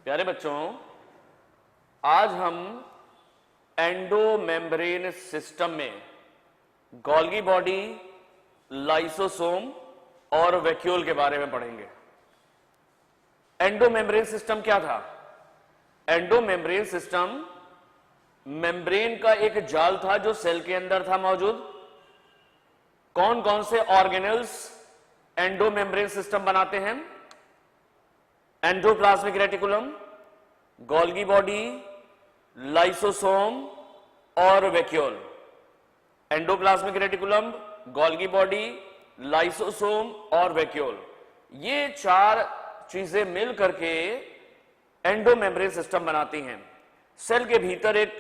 प्यारे बच्चों, आज हम एंडोमेम्ब्रेन सिस्टम में गोल्गी बॉडी, लाइसोसोम और वैक्यूल के बारे में पढ़ेंगे। एंडोमेम्ब्रेन सिस्टम क्या था? एंडोमेम्ब्रेन सिस्टम मेम्ब्रेन का एक जाल था जो सेल के अंदर था मौजूद। कौन कौन से ऑर्गेनेल्स एंडोमेम्ब्रेन सिस्टम बनाते हैं? Endoplasmic reticulum, Golgi body, lysosome और vacuole. Endoplasmic reticulum, Golgi body, lysosome और वैक्यूल, ये चार चीजें मिल करके एंडोमेम्ब्रेन सिस्टम बनाती हैं। सेल के भीतर एक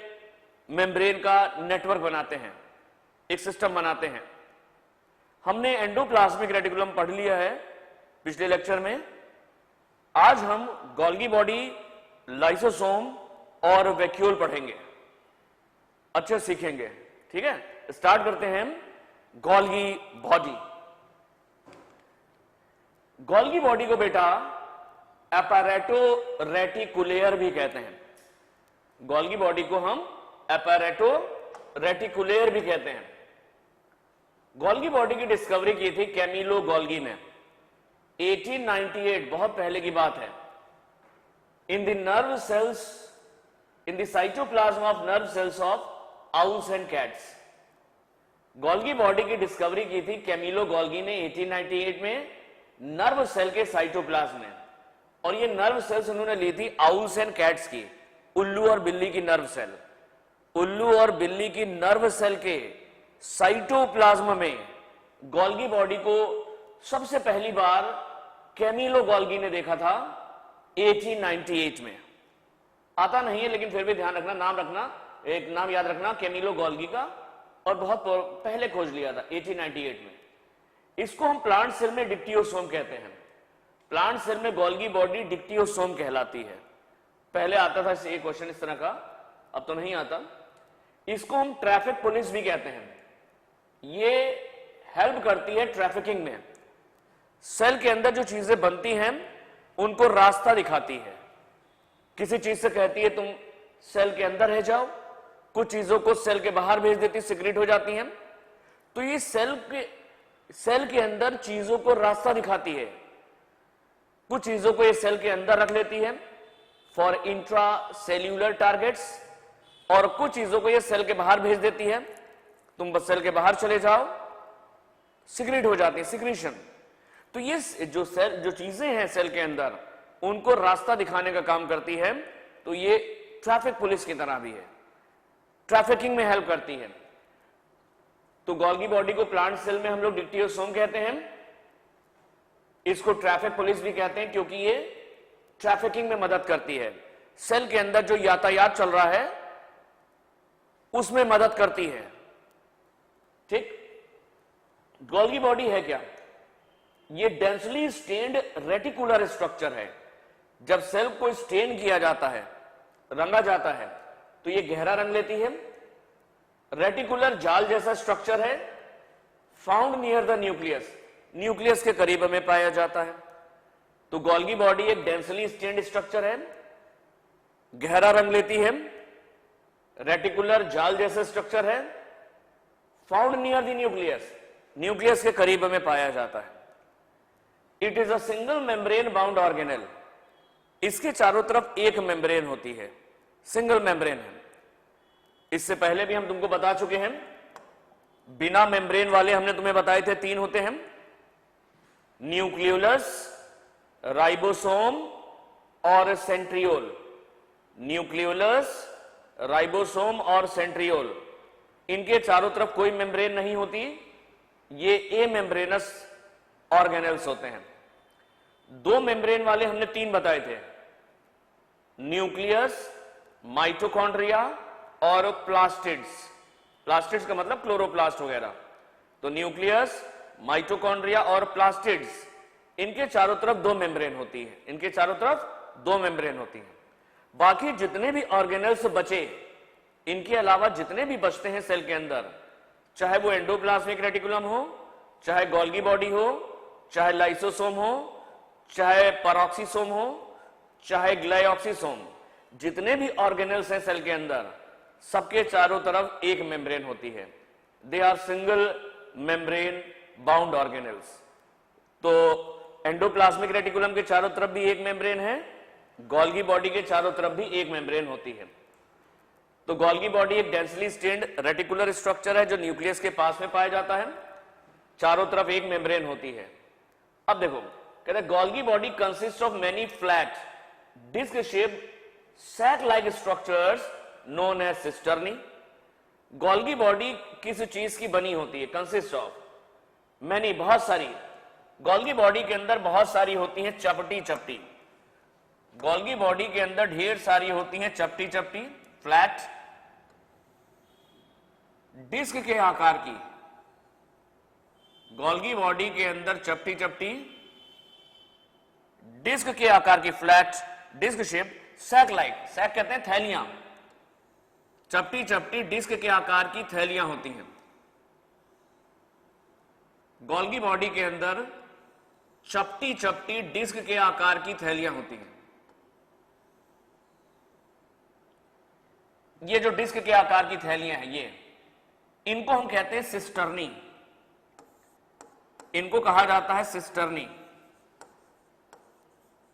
मेम्ब्रेन का नेटवर्क बनाते हैं, एक सिस्टम बनाते हैं। हमने एंडोप्लाज्मिक रेटिकुलम पढ़ लिया है पिछले लेक्चर में। आज हम गोल्गी बॉडी, लाइसोसोम और वैक्यूल पढ़ेंगे, अच्छे सीखेंगे। ठीक है, स्टार्ट करते हैं। Golgi body. गोल्गी बॉडी को बेटा एपैरेटो रेटिकुलेयर भी कहते हैं। गोल्गी बॉडी को हम एपैरेटो रेटिकुलेयर भी कहते हैं। गोल्गी बॉडी की डिस्कवरी की थी कैमिलो गोल्गी ने 1898, बहुत पहले की बात है। In the nerve cells, in the cytoplasm of nerve cells of owls and cats. Golgi body की डिस्कवरी की थी कैमिलो गोल्गी ने 1898 में नर्व सेल के साइटोप्लाज्म में, और ये नर्व सेल्स उन्होंने ली थी आउल्स एंड कैट्स की, उल्लू और बिल्ली की नर्व सेल। उल्लू और बिल्ली की नर्व सेल के साइटोप्लाज्म में गोल्गी बॉडी को सबसे पहली बार कैमिलो गोल्गी ने देखा था 1898 में। आता नहीं है लेकिन फिर भी ध्यान रखना, नाम रखना, एक नाम याद रखना कैमिलो गोल्गी का, और बहुत पहले खोज लिया था 1898 में। इसको हम प्लांट सेल में डिक्टियोसोम कहते हैं। प्लांट सेल में गोल्गी बॉडी डिक्टियोसोम कहलाती है। पहले आता था एक क्वेश्चन इस तरह का, अब तो नहीं आता। इसको हम ट्रैफिक पुलिस भी कहते हैं। ये हेल्प करती है ट्रैफिकिंग में। सेल के अंदर जो चीजें बनती हैं उनको रास्ता दिखाती है। किसी चीज से कहती है तुम सेल के अंदर रह जाओ, कुछ चीजों को सेल के बाहर भेज देती, सिक्रेट हो जाती हैं। तो ये सेल के अंदर चीजों को रास्ता दिखाती है। कुछ चीजों को ये सेल के अंदर रख लेती है फॉर इंट्रा सेल्यूलर टारगेट्स, और कुछ चीजों को ये सेल के बाहर भेज देती है, तुम बस सेल के बाहर चले जाओ, सिक्रेट हो जाती है, सिक्रीशन। तो ये जो चीजें हैं सेल के अंदर, उनको रास्ता दिखाने का काम करती है। तो ये ट्रैफिक पुलिस की तरह भी है, ट्रैफिकिंग में हेल्प करती है। तो गोल्गी बॉडी को प्लांट सेल में हम लोग डिक्टियोसोम कहते हैं। इसको ट्रैफिक पुलिस भी कहते हैं क्योंकि ये ट्रैफिकिंग में मदद करती है। सेल के अंदर जो यातायात चल रहा है उसमें मदद करती है। ठीक, गोल्गी बॉडी है क्या? ये डेंसली स्टेन्ड रेटिकुलर स्ट्रक्चर है। जब सेल को स्टेन किया जाता है, रंगा जाता है, तो ये गहरा रंग लेती है। रेटिकुलर जाल जैसा स्ट्रक्चर है, found near the nucleus, nucleus के करीब में पाया जाता है। तो गोल्गी बॉडी एक डेंसली स्टेन्ड स्ट्रक्चर है, गहरा रंग लेती है, रेटिकुलर जाल जैसा स्ट्रक्चर है, found near the nucleus, nucleus के करीब में पाया जाता है। It is a single membrane bound organelle. इसके चारों तरफ एक मेम्ब्रेन होती है, सिंगल मेम्ब्रेन है। इससे पहले भी हम तुमको बता चुके हैं, बिना मेम्ब्रेन वाले हमने तुम्हें बताए थे 3 होते हैं, न्यूक्लियोलस, राइबोसोम और सेंट्रियोल। न्यूक्लियोलस, राइबोसोम और सेंट्रियोल, इनके चारों तरफ कोई मेम्ब्रेन नहीं होती। ये ए मेम्ब्रेनस ऑर्गेनेल्स होते हैं। 2 मेम्ब्रेन वाले हमने 3 बताए थे, न्यूक्लियस, माइटोकॉन्ड्रिया और प्लास्टिड्स। प्लास्टिड्स का मतलब क्लोरोप्लास्ट वगैरह। तो न्यूक्लियस, माइटोकॉन्ड्रिया और प्लास्टिड्स, इनके चारों तरफ 2 मेम्ब्रेन होती है। इनके चारों तरफ 2 मेम्ब्रेन होती है। बाकी जितने भी ऑर्गेनेल्स बचे, इनके अलावा जितने भी बचते हैं सेल के अंदर, चाहे वो एंडोप्लाज्मिक रेटिकुलम हो, चाहे गोल्गी बॉडी हो, चाहे लाइसोसोम हो, चाहे पैरोक्सिसोम हो, चाहे ग्लाइऑक्सिसोम, जितने भी ऑर्गेनेल्स हैं सेल के अंदर, सबके चारों तरफ एक मेम्ब्रेन होती है। They are single membrane bound organelles. तो एंडोप्लाज्मिक रेटिकुलम के चारों तरफ भी एक मेम्ब्रेन है, गोल्गी बॉडी के चारों तरफ भी एक मेम्ब्रेन होती है। तो गोल्गी बॉडी एक डेंसली स्टेन्ड रेटिकुलर स्ट्रक्चर है जो न्यूक्लियस के पास में पाया जाता है, चारों तरफ एक मेम्ब्रेन होती है। अब देखो, कहते हैं Golgi body consist of many flat disc shape sac like structures known as cisternae. Golgi body किस चीज की बनी होती है? कंसिस्ट ऑफ मैनी, बहुत सारी। गोल्गी बॉडी के अंदर बहुत सारी होती हैं चपटी चपटी, गोल्गी बॉडी के अंदर ढेर सारी होती हैं चपटी चपटी फ्लैट डिस्क के आकार की। गोल्गी बॉडी के अंदर चपटी चपटी डिस्क के आकार की flat disc shape sac like, sac कहते हैं थैलियां, चपटी चपटी डिस्क के आकार की थैलियां होती हैं। गोल्गी बॉडी के अंदर चपटी चपटी डिस्क के आकार की थैलियां होती हैं। ये जो डिस्क के आकार की थैलियां हैं, ये इनको हम कहते हैं सिस्टर्नी, इनको कहा जाता है सिस्टर्नी।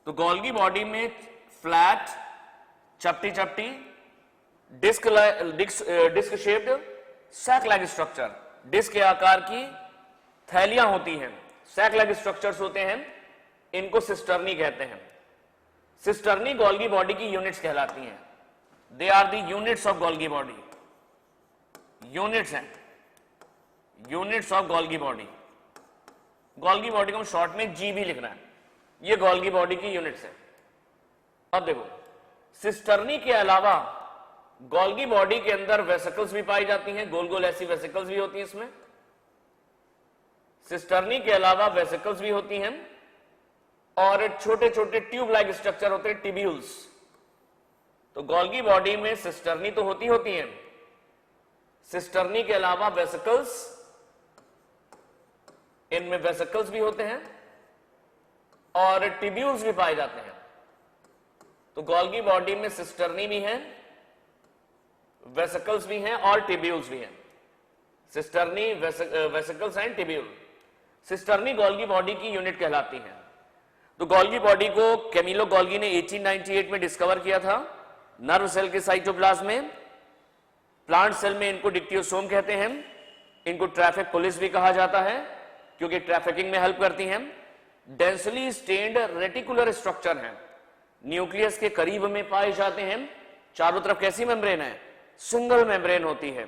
तो गोल्गी बॉडी में फ्लैट चपटी चपटी disc shaped sac like structure, disc के आकार की थैलियां होती हैं, सैक लाइक स्ट्रक्चर्स होते हैं, इनको सिस्टर्नी कहते हैं। सिस्टर्नी गोल्गी बॉडी की यूनिट्स कहलाती हैं। They are the units of Golgi body, units हैं, units of Golgi body. Golgi body को हम शॉर्ट में जी भी लिखना है, ये गोल्गी बॉडी की यूनिट्स है। अब देखो, सिस्टर्नी के अलावा गोल्गी बॉडी के अंदर वेसिकल्स भी पाई जाती हैं, गोल गोल ऐसी वेसिकल्स भी होती हैं इसमें। सिस्टर्नी के अलावा वेसिकल्स भी होती हैं और छोटे छोटे ट्यूब लाइक स्ट्रक्चर होते हैं, टिब्यूल्स। तो गोल्गी बॉडी में सिस्टर्नी तो होती है, सिस्टर्नी के अलावा वेसिकल्स, इनमें वेसिकल्स भी होते हैं और टिब्यूल्स भी पाए जाते हैं। तो गोल्गी बॉडी में सिस्टर्नी भी है, वेसिकल्स भी हैं और टिब्यूल्स भी हैं। Cisternae, vesicles and tubule. Cisternae Golgi body की यूनिट कहलाती है। तो गोल्गी बॉडी को कैमिलो गोल्गी ने 1898 में डिस्कवर किया था नर्व सेल के साइटोप्लाज्म में। प्लांट सेल में इनको डिक्टियोसोम कहते हैं, इनको ट्रैफिक पुलिस भी कहा जाता है क्योंकि ट्रैफिकिंग में हेल्प करती हैं। डेंसली स्टेन्ड रेटिकुलर स्ट्रक्चर है, न्यूक्लियस के करीब में पाए जाते हैं। चारों तरफ कैसी मेम्ब्रेन है? सिंगल मेम्ब्रेन होती है।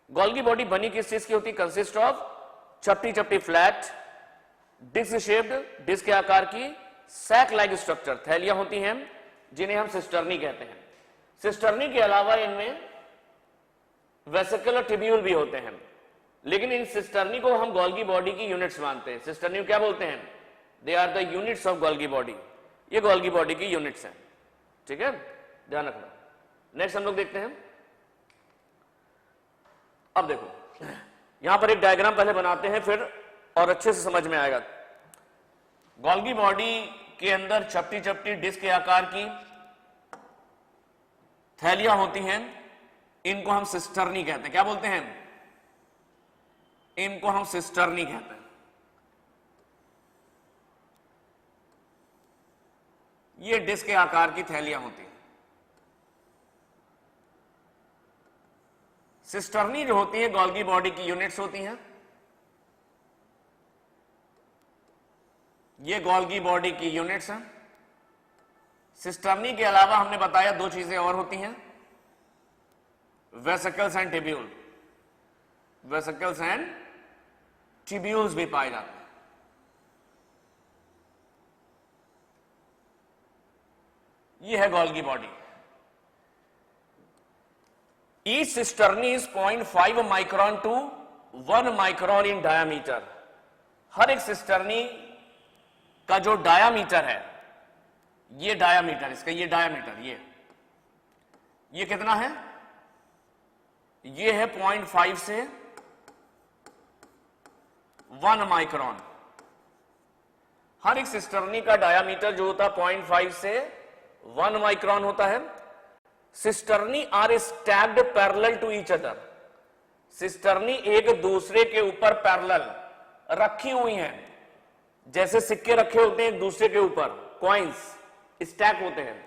गोल्गी बॉडी बनी किस चीज की होती है? कंसिस्ट ऑफ चपटी चपटी फ्लैट डिस्क शेप्ड, डिस्क के आकार की सैक लाइक स्ट्रक्चर, थैलियां होती हैं जिन्हें हम सिस्टर्नी कहते हैं। सिस्टर्नी के अलावा इनमें वेसिकल और टिब्यूल भी होते हैं, लेकिन इन सिस्टर्नी को हम गोल्गी बॉडी की यूनिट्स मानते हैं। सिस्टर्नी को क्या बोलते हैं? They are the units of Golgi body. ये गोल्गी बॉडी की यूनिट्स हैं, ठीक है, ध्यान रखना। नेक्स्ट हम लोग देखते हैं। अब देखो, यहां पर एक डायग्राम पहले बनाते हैं, फिर और अच्छे से समझ में आएगा। गोल्गी बॉडी के अंदर चपटी चपटी डिस्क के आकार की थैलियां होती हैं, इनको हम सिस्टर्नी कहते हैं। क्या बोलते हैं? इनको हम सिस्टर्नी कहते हैं। ये डिस्क के आकार की थैलियां होती हैं। सिस्टर्नी जो होती है गोल्गी बॉडी की यूनिट्स होती हैं। ये गोल्गी बॉडी की यूनिट्स हैं। सिस्टर्नी के अलावा हमने बताया दो चीजें और होती हैं, vesicles and tubule. Vesicles and tubules भी पाए जाते हैं। ये है Golgi body. Each cisternae is 0.5 micron to 1 micron in diameter. हर एक सिस्टर्नी का जो डायामीटर है, ये डायामीटर इसका, ये डायामीटर, ये कितना है? ये है 0.5 से 1 माइक्रोन। हर एक सिस्टर्नी का डायामीटर जो होता है 0.5 से 1 माइक्रोन होता है। Cisternae are stacked parallel to each other, cisternae एक दूसरे के ऊपर पैरेलल रखी हुई हैं, जैसे सिक्के रखे होते हैं एक दूसरे के ऊपर, कॉइन्स स्टैक होते हैं,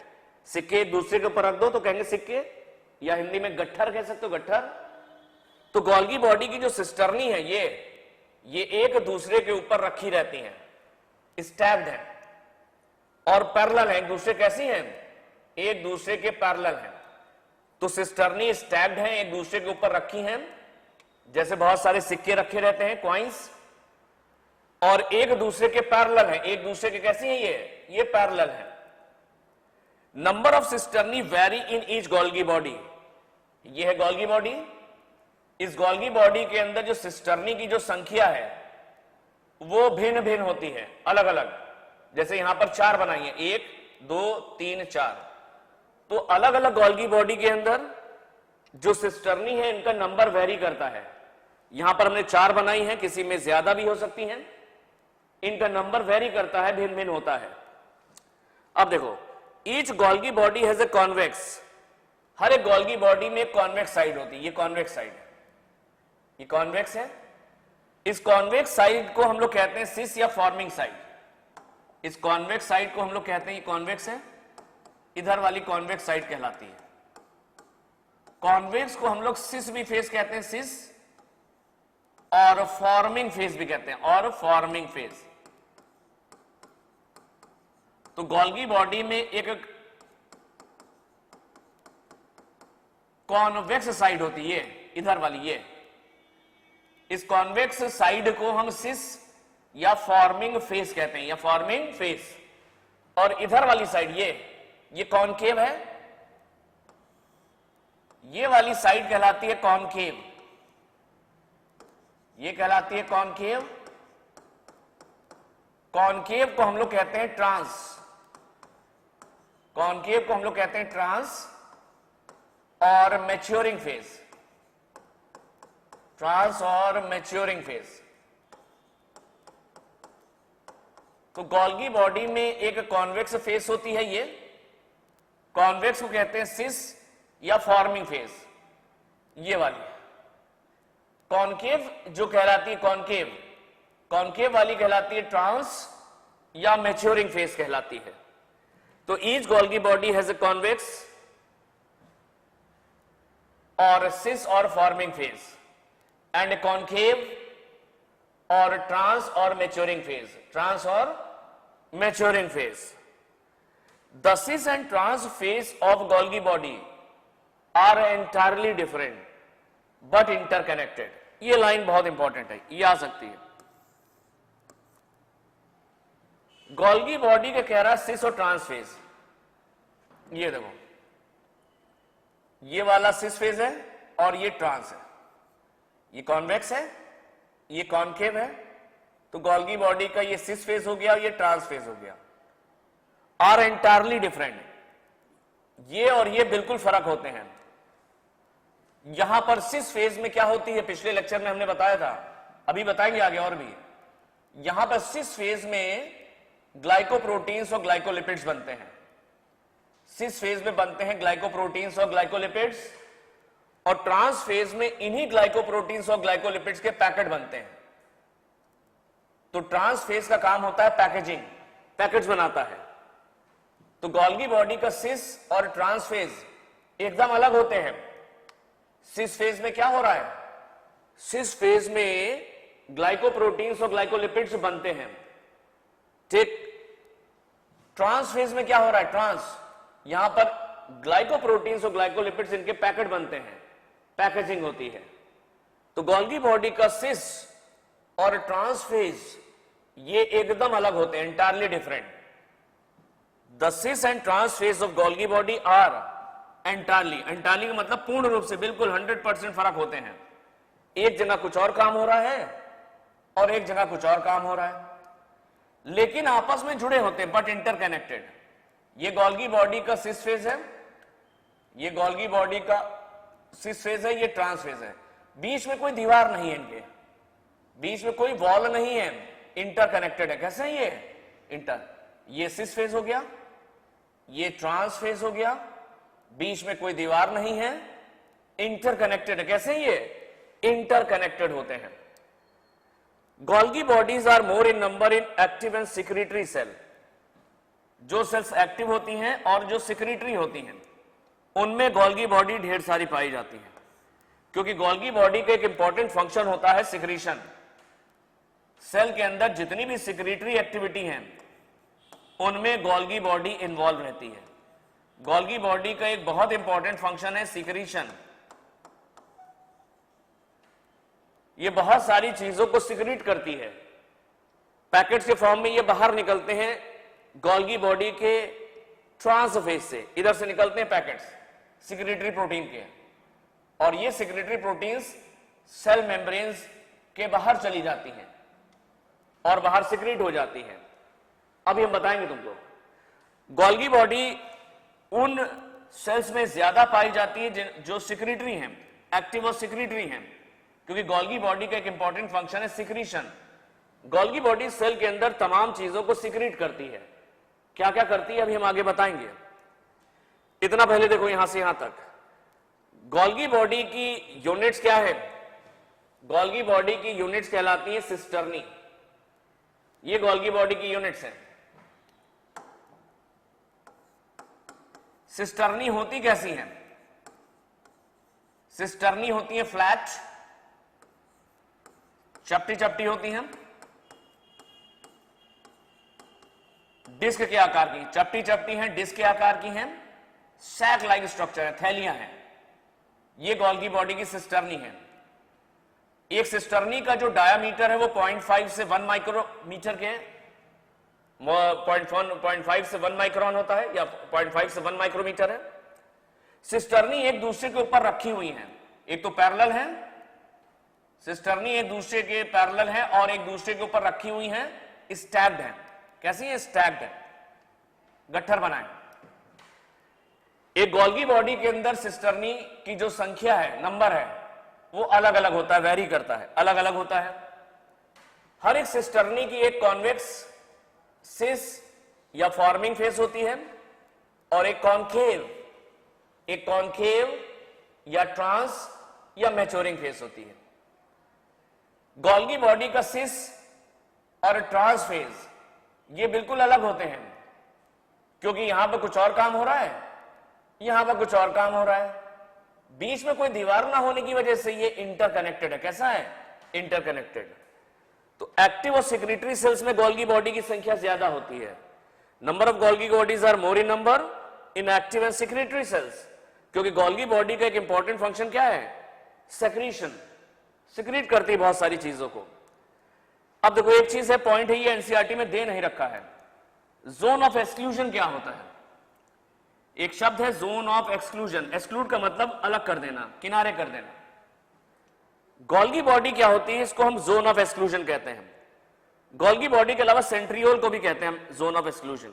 सिक्के एक दूसरे के ऊपर रख दो तो कहेंगे सिक्के, या हिंदी में गट्ठर कह सकते हो, गट्ठर। तो गोल्गी बॉडी की जो सिस्टर्नी है ये एक दूसरे के ऊपर रखी रहती हैं, स्टैक्ड है और पैरेलल है, एक दूसरे कैसी हैं, एक दूसरे के पैरेलल हैं। तो सिस्टर्नी स्टैक्ड हैं, एक दूसरे के ऊपर रखी हैं, जैसे बहुत सारे सिक्के रखे रहते हैं, कॉइन्स, और एक दूसरे के पैरेलल हैं, एक दूसरे के कैसी हैं ये पैरेलल हैं। Number of cisternae very in each Golgi body, ये है गोल्गी बॉडी। इस गोल्गी बॉडी के अंदर जो सिस्टर्नी की जो संख्या है वो भिन्न भिन्न होती है, अलग अलग। जैसे यहां पर 4 बनाई है, 1 2 3 4, तो अलग अलग गोल्गी बॉडी के अंदर जो सिस्टर्नी है इनका नंबर वेरी करता है। यहां पर हमने 4 बनाई है, किसी में ज्यादा भी हो सकती हैं, इनका नंबर वेरी करता है, भिन्न भिन्न होता है। अब देखो, each Golgi body has a convex, हर एक गोल्गी बॉडी में एक कॉन्वेक्स साइड होती है, ये कॉन्वेक्स साइड है, ये कॉन्वेक्स है। इस कॉन्वेक्स साइड को हम लोग कहते हैं सिस या फॉर्मिंग साइड। इस कॉन्वेक्स साइड को हम लोग कहते हैं, ये कॉन्वेक्स है, इधर वाली कॉन्वेक्स साइड कहलाती है। कॉन्वेक्स को हम लोग सिस भी फेस कहते हैं, सिस, और फॉर्मिंग फेस भी कहते हैं, और फॉर्मिंग फेस। तो गोल्गी बॉडी में एक कॉन्वेक्स साइड होती है, इधर वाली ये, इस कॉन्वेक्स साइड को हम सिस या फॉर्मिंग फेस कहते हैं, या फॉर्मिंग फेस। और इधर वाली साइड ये कॉनकेव है, ये वाली साइड कहलाती है कॉनकेव, ये कहलाती है कॉनकेव। कॉनकेव को हम लोग कहते हैं ट्रांस, कॉनकेव को हम लोग कहते हैं trans, or maturing phase, trans or maturing phase. तो गोल्गी बॉडी में एक कॉन्वेक्स फेस होती है, ये कॉन्वेक्स को कहते हैं सिस या फॉर्मिंग फेस, ये वाली। कॉनकेव जो कहलाती है कॉनकेव, कॉनकेव वाली कहलाती है ट्रांस या मैच्योरिंग फेस कहलाती है। तो each Golgi body has a convex or cis or forming face, and a concave or trans or maturing phase, trans or maturing phase. The cis and trans face of Golgi body are entirely different but interconnected. ये line बहुत important है, ये आ सकती है। Golgi body के कह रहा है सिस और ट्रांस फेज। ये देखो, ये वाला सिस फेज है और ये ट्रांस है, ये कॉन्वेक्स है, ये कॉनकेव है। तो गोल्गी बॉडी का ये सिस फेज हो गया, ये ट्रांस फेज हो गया। आर एंटायरली डिफरेंट, ये और ये बिल्कुल फर्क होते हैं। यहां पर सिस फेज में क्या होती है, पिछले लेक्चर में हमने बताया था, अभी बताएंगे आगे और भी। यहां पर सिस फेज में ग्लाइकोप्रोटीन्स और ग्लाइकोलिपिड्स बनते हैं, सिस फेज में बनते हैं ग्लाइकोप्रोटीन्स और ग्लाइकोलिपिड्स, और ट्रांस फेज में इन्हीं ग्लाइकोप्रोटीन्स और ग्लाइकोलिपिड्स के पैकेट बनते हैं। तो ट्रांस फेज का काम होता है पैकेजिंग, पैकेट्स बनाता है। तो गोल्गी बॉडी का सिस और ट्रांस फेज एकदम अलग होते हैं। सिस फेज में क्या हो रहा है, सिस फेज में ग्लाइकोप्रोटीन्स और ग्लाइकोलिपिड्स बनते हैं, ठीक। ट्रांस फेज में क्या हो रहा है, ट्रांस, यहां पर ग्लाइकोप्रोटीन्स और ग्लाइकोलिपिड्स इनके पैकेट बनते हैं, पैकेजिंग होती है। तो गोल्गी बॉडी का सिस और ट्रांस फेज ये एकदम अलग होते हैं, entirely different. The cis and trans phase of Golgi body are entirely, entirely का मतलब पूर्ण रूप से, बिल्कुल 100% फर्क होते हैं। एक जगह कुछ और काम हो रहा है और एक जगह कुछ और काम हो रहा है, लेकिन आपस में जुड़े होते हैं बट इंटरकनेक्टेड। ये गोल्गी बॉडी का सिस फेज है, ये गोल्गी बॉडी का सिस फेज है, ये ट्रांस फेज है। बीच में कोई दीवार नहीं है, इनके बीच में कोई वॉल नहीं है, इंटरकनेक्टेड है। कैसे है ये इंटर, ये सिस फेज हो गया, ये ट्रांस फेस हो गया, बीच में कोई दीवार नहीं है, इंटरकनेक्टेड है। कैसे ये इंटरकनेक्टेड होते हैं। Golgi bodies are more in number in active and secretory cell. जो सेल्स एक्टिव होती हैं और जो सिक्रीटरी होती हैं उनमें गोल्गी बॉडी ढेर सारी पाई जाती है, क्योंकि गोल्गी बॉडी का एक इंपॉर्टेंट फंक्शन होता है सिक्रीशन। सेल के अंदर जितनी भी सिक्रीटरी एक्टिविटी है उनमें गोल्गी बॉडी इन्वॉल्व रहती है। गोल्गी बॉडी का एक बहुत इंपॉर्टेंट फंक्शन है सिक्रीशन। ये बहुत सारी चीजों को सिक्रीट करती है, पैकेट्स के फॉर्म में ये बाहर निकलते हैं गोल्गी बॉडी के ट्रांसफेज से, इधर से निकलते हैं पैकेट्स सिक्रीटरी प्रोटीन के, और ये सिक्रीटरी प्रोटीन्स सेल मेम्ब्रेन्स के बाहर चली जाती हैं और बाहर सिक्रीट हो जाती है। अभी हम बताएंगे तुमको। गोल्गी बॉडी उन सेल्स में ज्यादा पाई जाती है जो सिक्रीटरी हैं, एक्टिव और सिक्रीटरी हैं, क्योंकि गोल्गी बॉडी का एक इंपॉर्टेंट फंक्शन है सिक्रीशन। गोल्गी बॉडी सेल के अंदर तमाम चीजों को सिक्रीट करती है। क्या क्या करती है अभी हम आगे बताएंगे। इतना पहले देखो यहां से यहां तक गोल्गी बॉडी की यूनिट्स क्या है। गोल्गी बॉडी की यूनिट्स कहलाती है सिस्टर्नी। ये गोल्गी बॉडी की यूनिट्स हैं। सिस्टर्नी होती कैसी हैं? सिस्टर्नी होती है फ्लैट, चपटी चपटी होती हैं, डिस्क के आकार की, चपटी चपटी हैं, डिस्क के आकार की हैं, सैक लाइक स्ट्रक्चर है, थैलियां हैं। ये गोल्गी बॉडी की सिस्टर्नी है। एक सिस्टर्नी का जो डायामीटर है वो 0.5 से 1 माइक्रोमीटर के 0.5 से 1 माइक्रोन होता है, या 0.5 से 1 माइक्रोमीटर है। सिस्टर्नी एक दूसरे के ऊपर रखी हुई हैं, एक तो पैरेलल है, सिस्टर्नी एक दूसरे के पैरेलल है और एक दूसरे के ऊपर रखी हुई हैं, स्टैक्ड है। कैसी है? स्टैक्ड है, गट्ठर बनाए। एक गोल्गी बॉडी के अंदर सिस्टर्नी की जो संख्या है, नंबर है, वो अलग अलग होता है, वेरी करता है, अलग अलग होता है। हर एक सिस्टर्नी की एक कॉन्वेक्स, सिस या फॉर्मिंग फेस होती है और एक कॉन्केव या ट्रांस या मैच्योरिंग फेस होती है। गोल्गी बॉडी का सिस और ट्रांस फेज ये बिल्कुल अलग होते हैं, क्योंकि यहां पर कुछ और काम हो रहा है, यहां पर कुछ और काम हो रहा है। बीच में कोई दीवार ना होने की वजह से ये इंटरकनेक्टेड है। कैसा है? इंटरकनेक्टेड। तो एक्टिव और सिक्रीटरी सेल्स में गोल्गी बॉडी की संख्या ज्यादा होती है। Number of Golgi bodies are more in number in active and secretory cells, क्योंकि गोल्गी बॉडी का एक इंपॉर्टेंट फंक्शन क्या है? सेक्रीशन, सिक्रीट करती है बहुत सारी चीजों को। अब देखो एक चीज है, पॉइंट है, ये एनसीईआरटी में दे नहीं रखा है। जोन ऑफ एक्सक्लूजन क्या होता है? एक शब्द है जोन ऑफ एक्सक्लूजन। एक्सक्लूड का मतलब अलग कर देना, किनारे कर देना। गोल्गी बॉडी क्या होती है? इसको हम जोन ऑफ एक्सक्लूजन कहते हैं। गोल्गी बॉडी के अलावा सेंट्रियोल को भी कहते हैं हम zone of exclusion.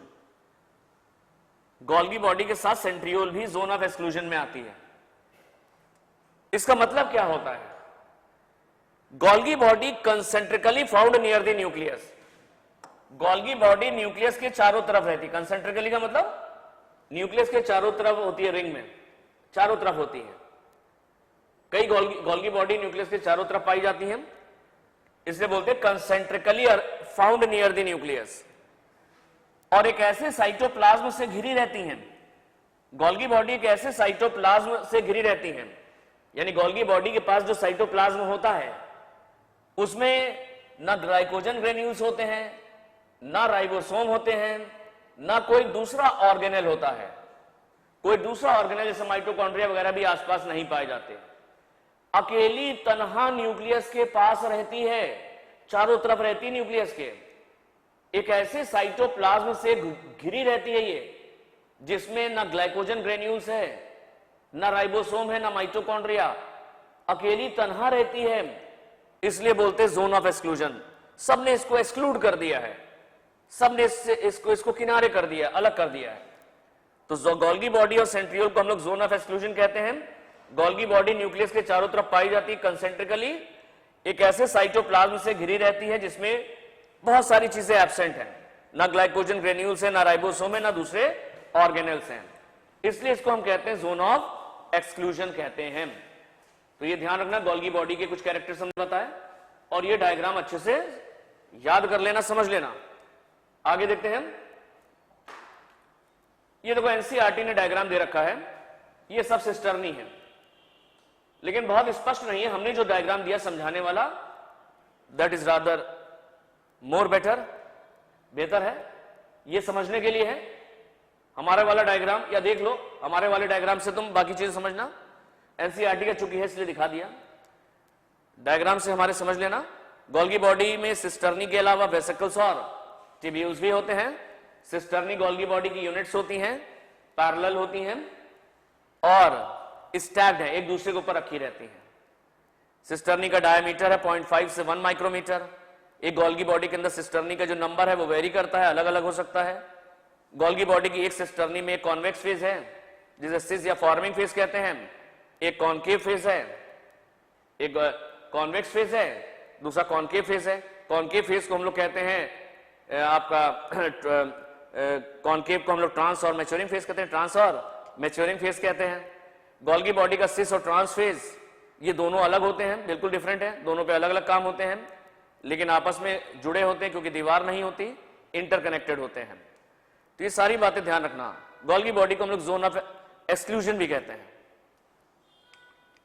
Golgi body के साथ सेंट्रियोल भी जोन ऑफ एक्सक्लूजन में आती है। इसका मतलब क्या होता है? Golgi body concentrically found near the nucleus. Golgi body nucleus के चारों तरफ रहती है। कंसेंट्रिकली का मतलब न्यूक्लियस के चारों तरफ होती है, रिंग में चारों तरफ होती है। कई गोल्गी बॉडी न्यूक्लियस के चारों तरफ पाई जाती है, इसलिए बोलते हैं concentrically found near the nucleus. और एक ऐसे साइटोप्लाज्म से घिरी रहती हैं। गोल्गी बॉडी एक ऐसे साइटोप्लाज्म से घिरी रहती हैं, यानी गोल्गी बॉडी के पास जो साइटोप्लाज्म होता है उसमें ना ग्लाइकोजन ग्रेन्यूल्स होते हैं, ना राइबोसोम होते हैं, ना कोई दूसरा ऑर्गेनेल होता है। कोई दूसरा ऑर्गेनेल जैसे माइटोकॉन्ड्रिया वगैरह भी आसपास नहीं पाए जाते। अकेली तनहा न्यूक्लियस के पास रहती है, चारों तरफ रहती न्यूक्लियस के। एक ऐसे साइटोप्लाज्म से घिरी रहती है ये, जिसमें ना ग्लाइकोजन ग्रेन्यूल्स है, ना राइबोसोम है, ना माइटोकॉन्ड्रिया, अकेली तनहा रहती है, इसलिए बोलते हैं जोन ऑफ एक्सक्लूजन। सबने इसको एक्सक्लूड कर दिया है, सबने इसको किनारे कर दिया, अलग कर दिया है। तो गोल्गी बॉडी और सेंट्रियोल को हम लोग जोन ऑफ एक्सक्लूजन कहते हैं। गोल्गी बॉडी न्यूक्लियस के चारों तरफ पाई जाती है कंसेंट्रिकली, एक ऐसे साइटोप्लाज्म से घिरी रहती है जिसमें बहुत सारी चीजें एब्सेंट हैं, ना ग्लाइकोजन ग्रेन्यूल्स है, ना राइबोसोम है, ना दूसरे ऑर्गेनेल्स हैं, इसलिए इसको हम कहते हैं जोन ऑफ एक्सक्लूजन कहते हैं। तो ये ध्यान रखना, गोल्गी बॉडी के कुछ कैरेक्टर्स हमने बताए और ये डायग्राम अच्छे से याद कर लेना, समझ लेना। आगे देखते हैं, ये देखो एनसीईआरटी ने डायग्राम दे रखा है, ये सब सिस्टर्नी है लेकिन बहुत स्पष्ट नहीं है। हमने जो डायग्राम दिया समझाने वाला, that is rather more better, बेहतर है, ये समझने के लिए है। हमारे वाला डायग्राम या देख लो, हमारे वाले डायग्राम से तुम बाकी चीजें समझना, एनसीईआरटी का चूंकि है इसलिए दिखा दिया, डायग्राम से हमारे समझ लेना। गोल्गी बॉडी में सिस्टर्नी के अलावा वेसिकल्स और ट्यूब्यूल्स भी होते हैं। सिस्टर्नी गोल्गी बॉडी की यूनिट्स होती हैं, पैरेलल होती हैं और स्टैक्ड है, एक दूसरे के ऊपर रखी रहती हैं। सिस्टर्नी का डायमीटर है 0.5 से 1 माइक्रोमीटर। एक गोल्गी बॉडी के अंदर सिस्टर्नी का जो नंबर है वो वेरी करता है, अलग अलग हो सकता है। गोल्गी बॉडी की एक सिस्टर्नी में एक कॉन्वेक्स फेज है जिसे सिस या फॉर्मिंग फेज कहते हैं, एक कॉन्केव फेज है, एक कॉन्वेक्स फेज है, दूसरा कॉन्केव फेज है। कॉन्केव फेज को हम लोग कहते हैं आपका कॉन्केव को हम लोग ट्रांस और मैच्योरिंग फेज कहते हैं, ट्रांस और मैच्योरिंग फेज कहते हैं। गोल्गी बॉडी का सिस और ट्रांस फेज ये दोनों अलग होते हैं, बिल्कुल डिफरेंट है, दोनों पे अलग अलग काम होते हैं लेकिन आपस में जुड़े होते हैं क्योंकि दीवार नहीं होती, इंटरकनेक्टेड होते हैं। तो ये सारी बातें ध्यान रखना। गोल्गी बॉडी को हम लोग जोन ऑफ एक्सक्लूजन भी कहते हैं।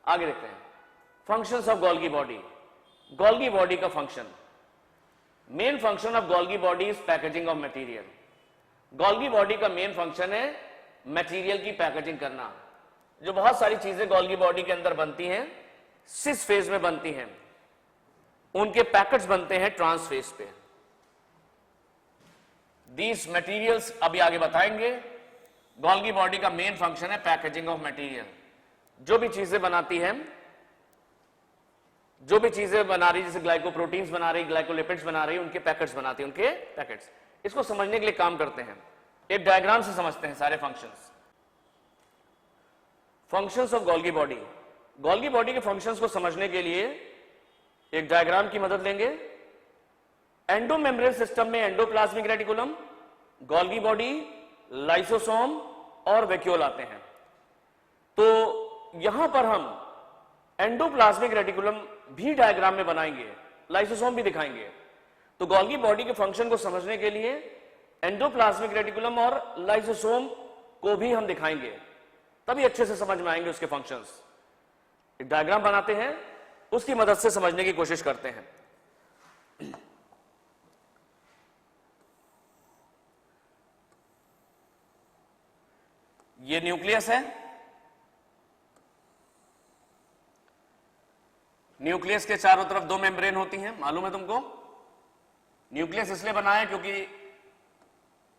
आगे देखते हैं functions of Golgi body. Golgi body का function, main function of Golgi body is packaging of material. Golgi body का मेन फंक्शन है मटेरियल की पैकेजिंग करना। जो बहुत सारी चीजें गोल्गी बॉडी के अंदर बनती हैं, सिस फेज में बनती हैं, उनके पैकेट्स बनते हैं ट्रांस फेज पे। दीज मटेरियल्स अभी आगे बताएंगे। गोल्गी बॉडी का मेन फंक्शन है पैकेजिंग ऑफ मटेरियल। जो भी चीजें बनाती हैं, जो भी चीजें बना रही, जैसे ग्लाइकोप्रोटीन्स बना रही, ग्लाइकोलिपिड्स बना रही, उनके पैकेट्स बनाती है, उनके पैकेट्स। इसको समझने के लिए काम करते हैं, एक डायग्राम से समझते हैं सारे functions. Functions of Golgi body. Golgi body के फंक्शंस को समझने के लिए एक डायग्राम की मदद लेंगे। एंडोमेम्ब्रेन सिस्टम में endoplasmic reticulum, Golgi body, lysosome और वैक्यूल आते हैं। तो यहां पर हम एंडोप्लाज्मिक रेटिकुलम भी डायग्राम में बनाएंगे, लाइसोसोम भी दिखाएंगे। तो गोल्गी बॉडी के फंक्शन को समझने के लिए एंडोप्लाज्मिक रेटिकुलम और लाइसोसोम को भी हम दिखाएंगे, तभी अच्छे से समझ में आएंगे उसके फंक्शंस। एक डायग्राम बनाते हैं, उसकी मदद से समझने की कोशिश करते हैं। ये न्यूक्लियस है। न्यूक्लियस के चारों तरफ दो मेम्ब्रेन होती हैं, मालूम है तुमको। न्यूक्लियस इसलिए बना है क्योंकि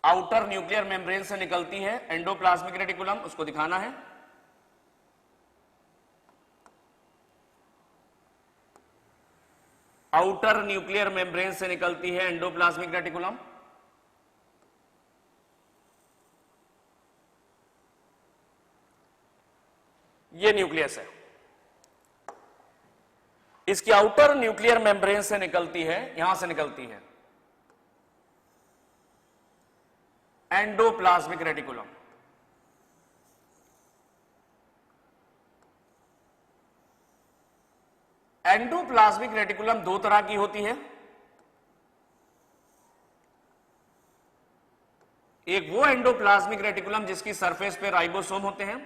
आउटर न्यूक्लियर मेम्ब्रेन से निकलती है एंडोप्लाज्मिक रेटिकुलम, उसको दिखाना है। आउटर न्यूक्लियर मेम्ब्रेन से निकलती है एंडोप्लाज्मिक रेटिकुलम। ये न्यूक्लियस है। इसकी आउटर न्यूक्लियर मेम्ब्रेन से निकलती है, यहां से निकलती है एंडोप्लाज्मिक रेटिकुलम। एंडोप्लाज्मिक रेटिकुलम दो तरह की होती है। एक वो एंडोप्लाज्मिक रेटिकुलम जिसकी सरफेस पे राइबोसोम होते हैं,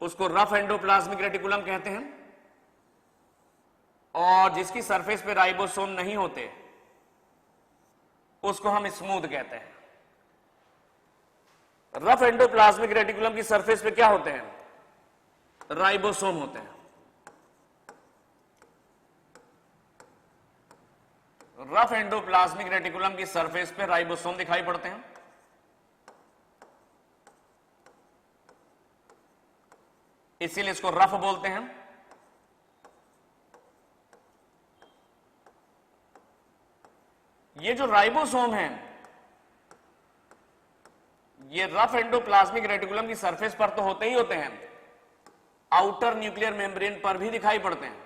उसको रफ एंडोप्लाज्मिक रेटिकुलम कहते हैं। और जिसकी सरफेस पे राइबोसोम नहीं होते उसको हम स्मूथ कहते हैं। रफ एंडोप्लाज्मिक रेटिकुलम की सरफेस पे क्या होते हैं? राइबोसोम होते हैं। रफ एंडोप्लाज्मिक रेटिकुलम की सरफेस पे राइबोसोम दिखाई पड़ते हैं। इसीलिए इसको रफ बोलते हैं। ये जो राइबोसोम है, ये रफ एंडोप्लाज्मिक रेटिकुलम की सरफेस पर तो होते ही होते हैं, आउटर न्यूक्लियर मेम्ब्रेन पर भी दिखाई पड़ते हैं,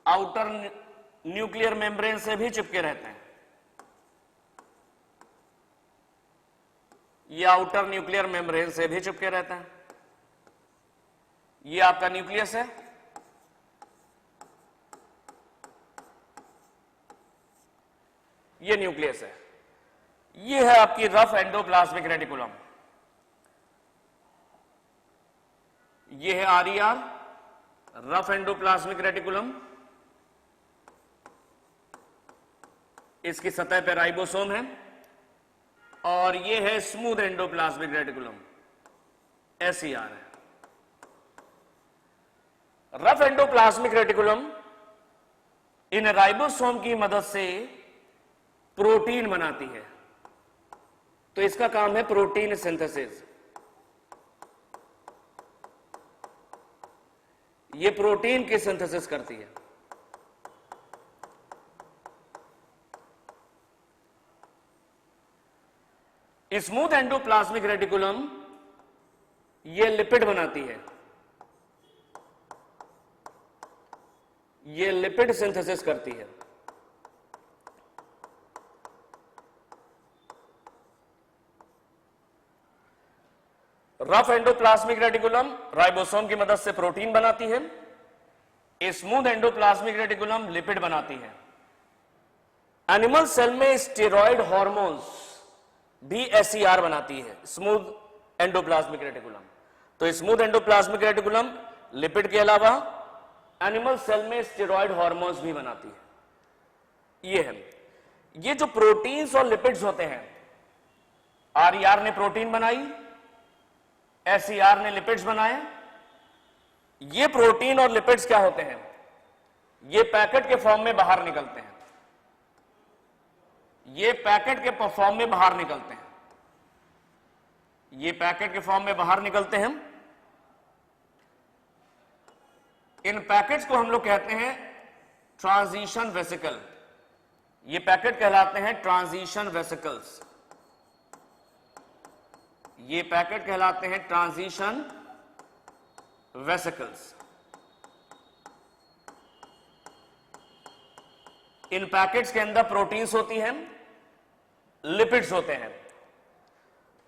आउटर न्यूक्लियर मेम्ब्रेन से भी चिपके रहते हैं। ये आउटर न्यूक्लियर मेम्ब्रेन से भी चिपके रहते हैं। ये आपका न्यूक्लियस है, ये न्यूक्लियस है, ये है आपकी रफ एंडोप्लाज्मिक रेटिकुलम, ये है आरईआर, रफ एंडोप्लाज्मिक रेटिकुलम। इसकी सतह पर राइबोसोम है, और ये है स्मूथ एंडोप्लाज्मिक रेटिकुलम, एसईआर है। रफ एंडोप्लाज्मिक रेटिकुलम इन राइबोसोम की मदद से प्रोटीन बनाती है, तो इसका काम है प्रोटीन सिंथेसिस। ये प्रोटीन की सिंथेसिस करती है। स्मूथ एंडोप्लाज्मिक रेटिकुलम ये लिपिड बनाती है, ये लिपिड सिंथेसिस करती है। रफ एंडोप्लाज्मिक रेटिकुलम राइबोसोम की मदद से प्रोटीन बनाती है, स्मूथ एंडोप्लाज्मिक रेटिकुलम लिपिड बनाती है। एनिमल सेल में स्टेरॉयड हार्मोन्स भी एसईआर बनाती है, स्मूथ एंडोप्लाज्मिक रेटिकुलम। तो स्मूथ एंडोप्लाज्मिक रेटिकुलम लिपिड के अलावा एनिमल सेल में स्टेरॉयड हार्मोन्स भी बनाती है। ये है, ये जो प्रोटीन्स और लिपिड्स होते हैं, आरईआर ने प्रोटीन बनाई, एसईआर ने लिपिड्स बनाए। ये प्रोटीन और लिपिड्स क्या होते हैं? ये पैकेट के फॉर्म में बाहर निकलते हैं, ये पैकेट के फॉर्म में बाहर निकलते हैं, ये पैकेट के फॉर्म में बाहर निकलते हैं। इन पैकेट्स को हम लोग कहते हैं ट्रांजिशन वेसिकल। ये पैकेट कहलाते हैं ट्रांजिशन वेसिकल्स, ये पैकेट कहलाते हैं ट्रांजिशन वेसिकल्स। इन पैकेट्स के अंदर प्रोटीन्स होती हैं, लिपिड्स होते हैं।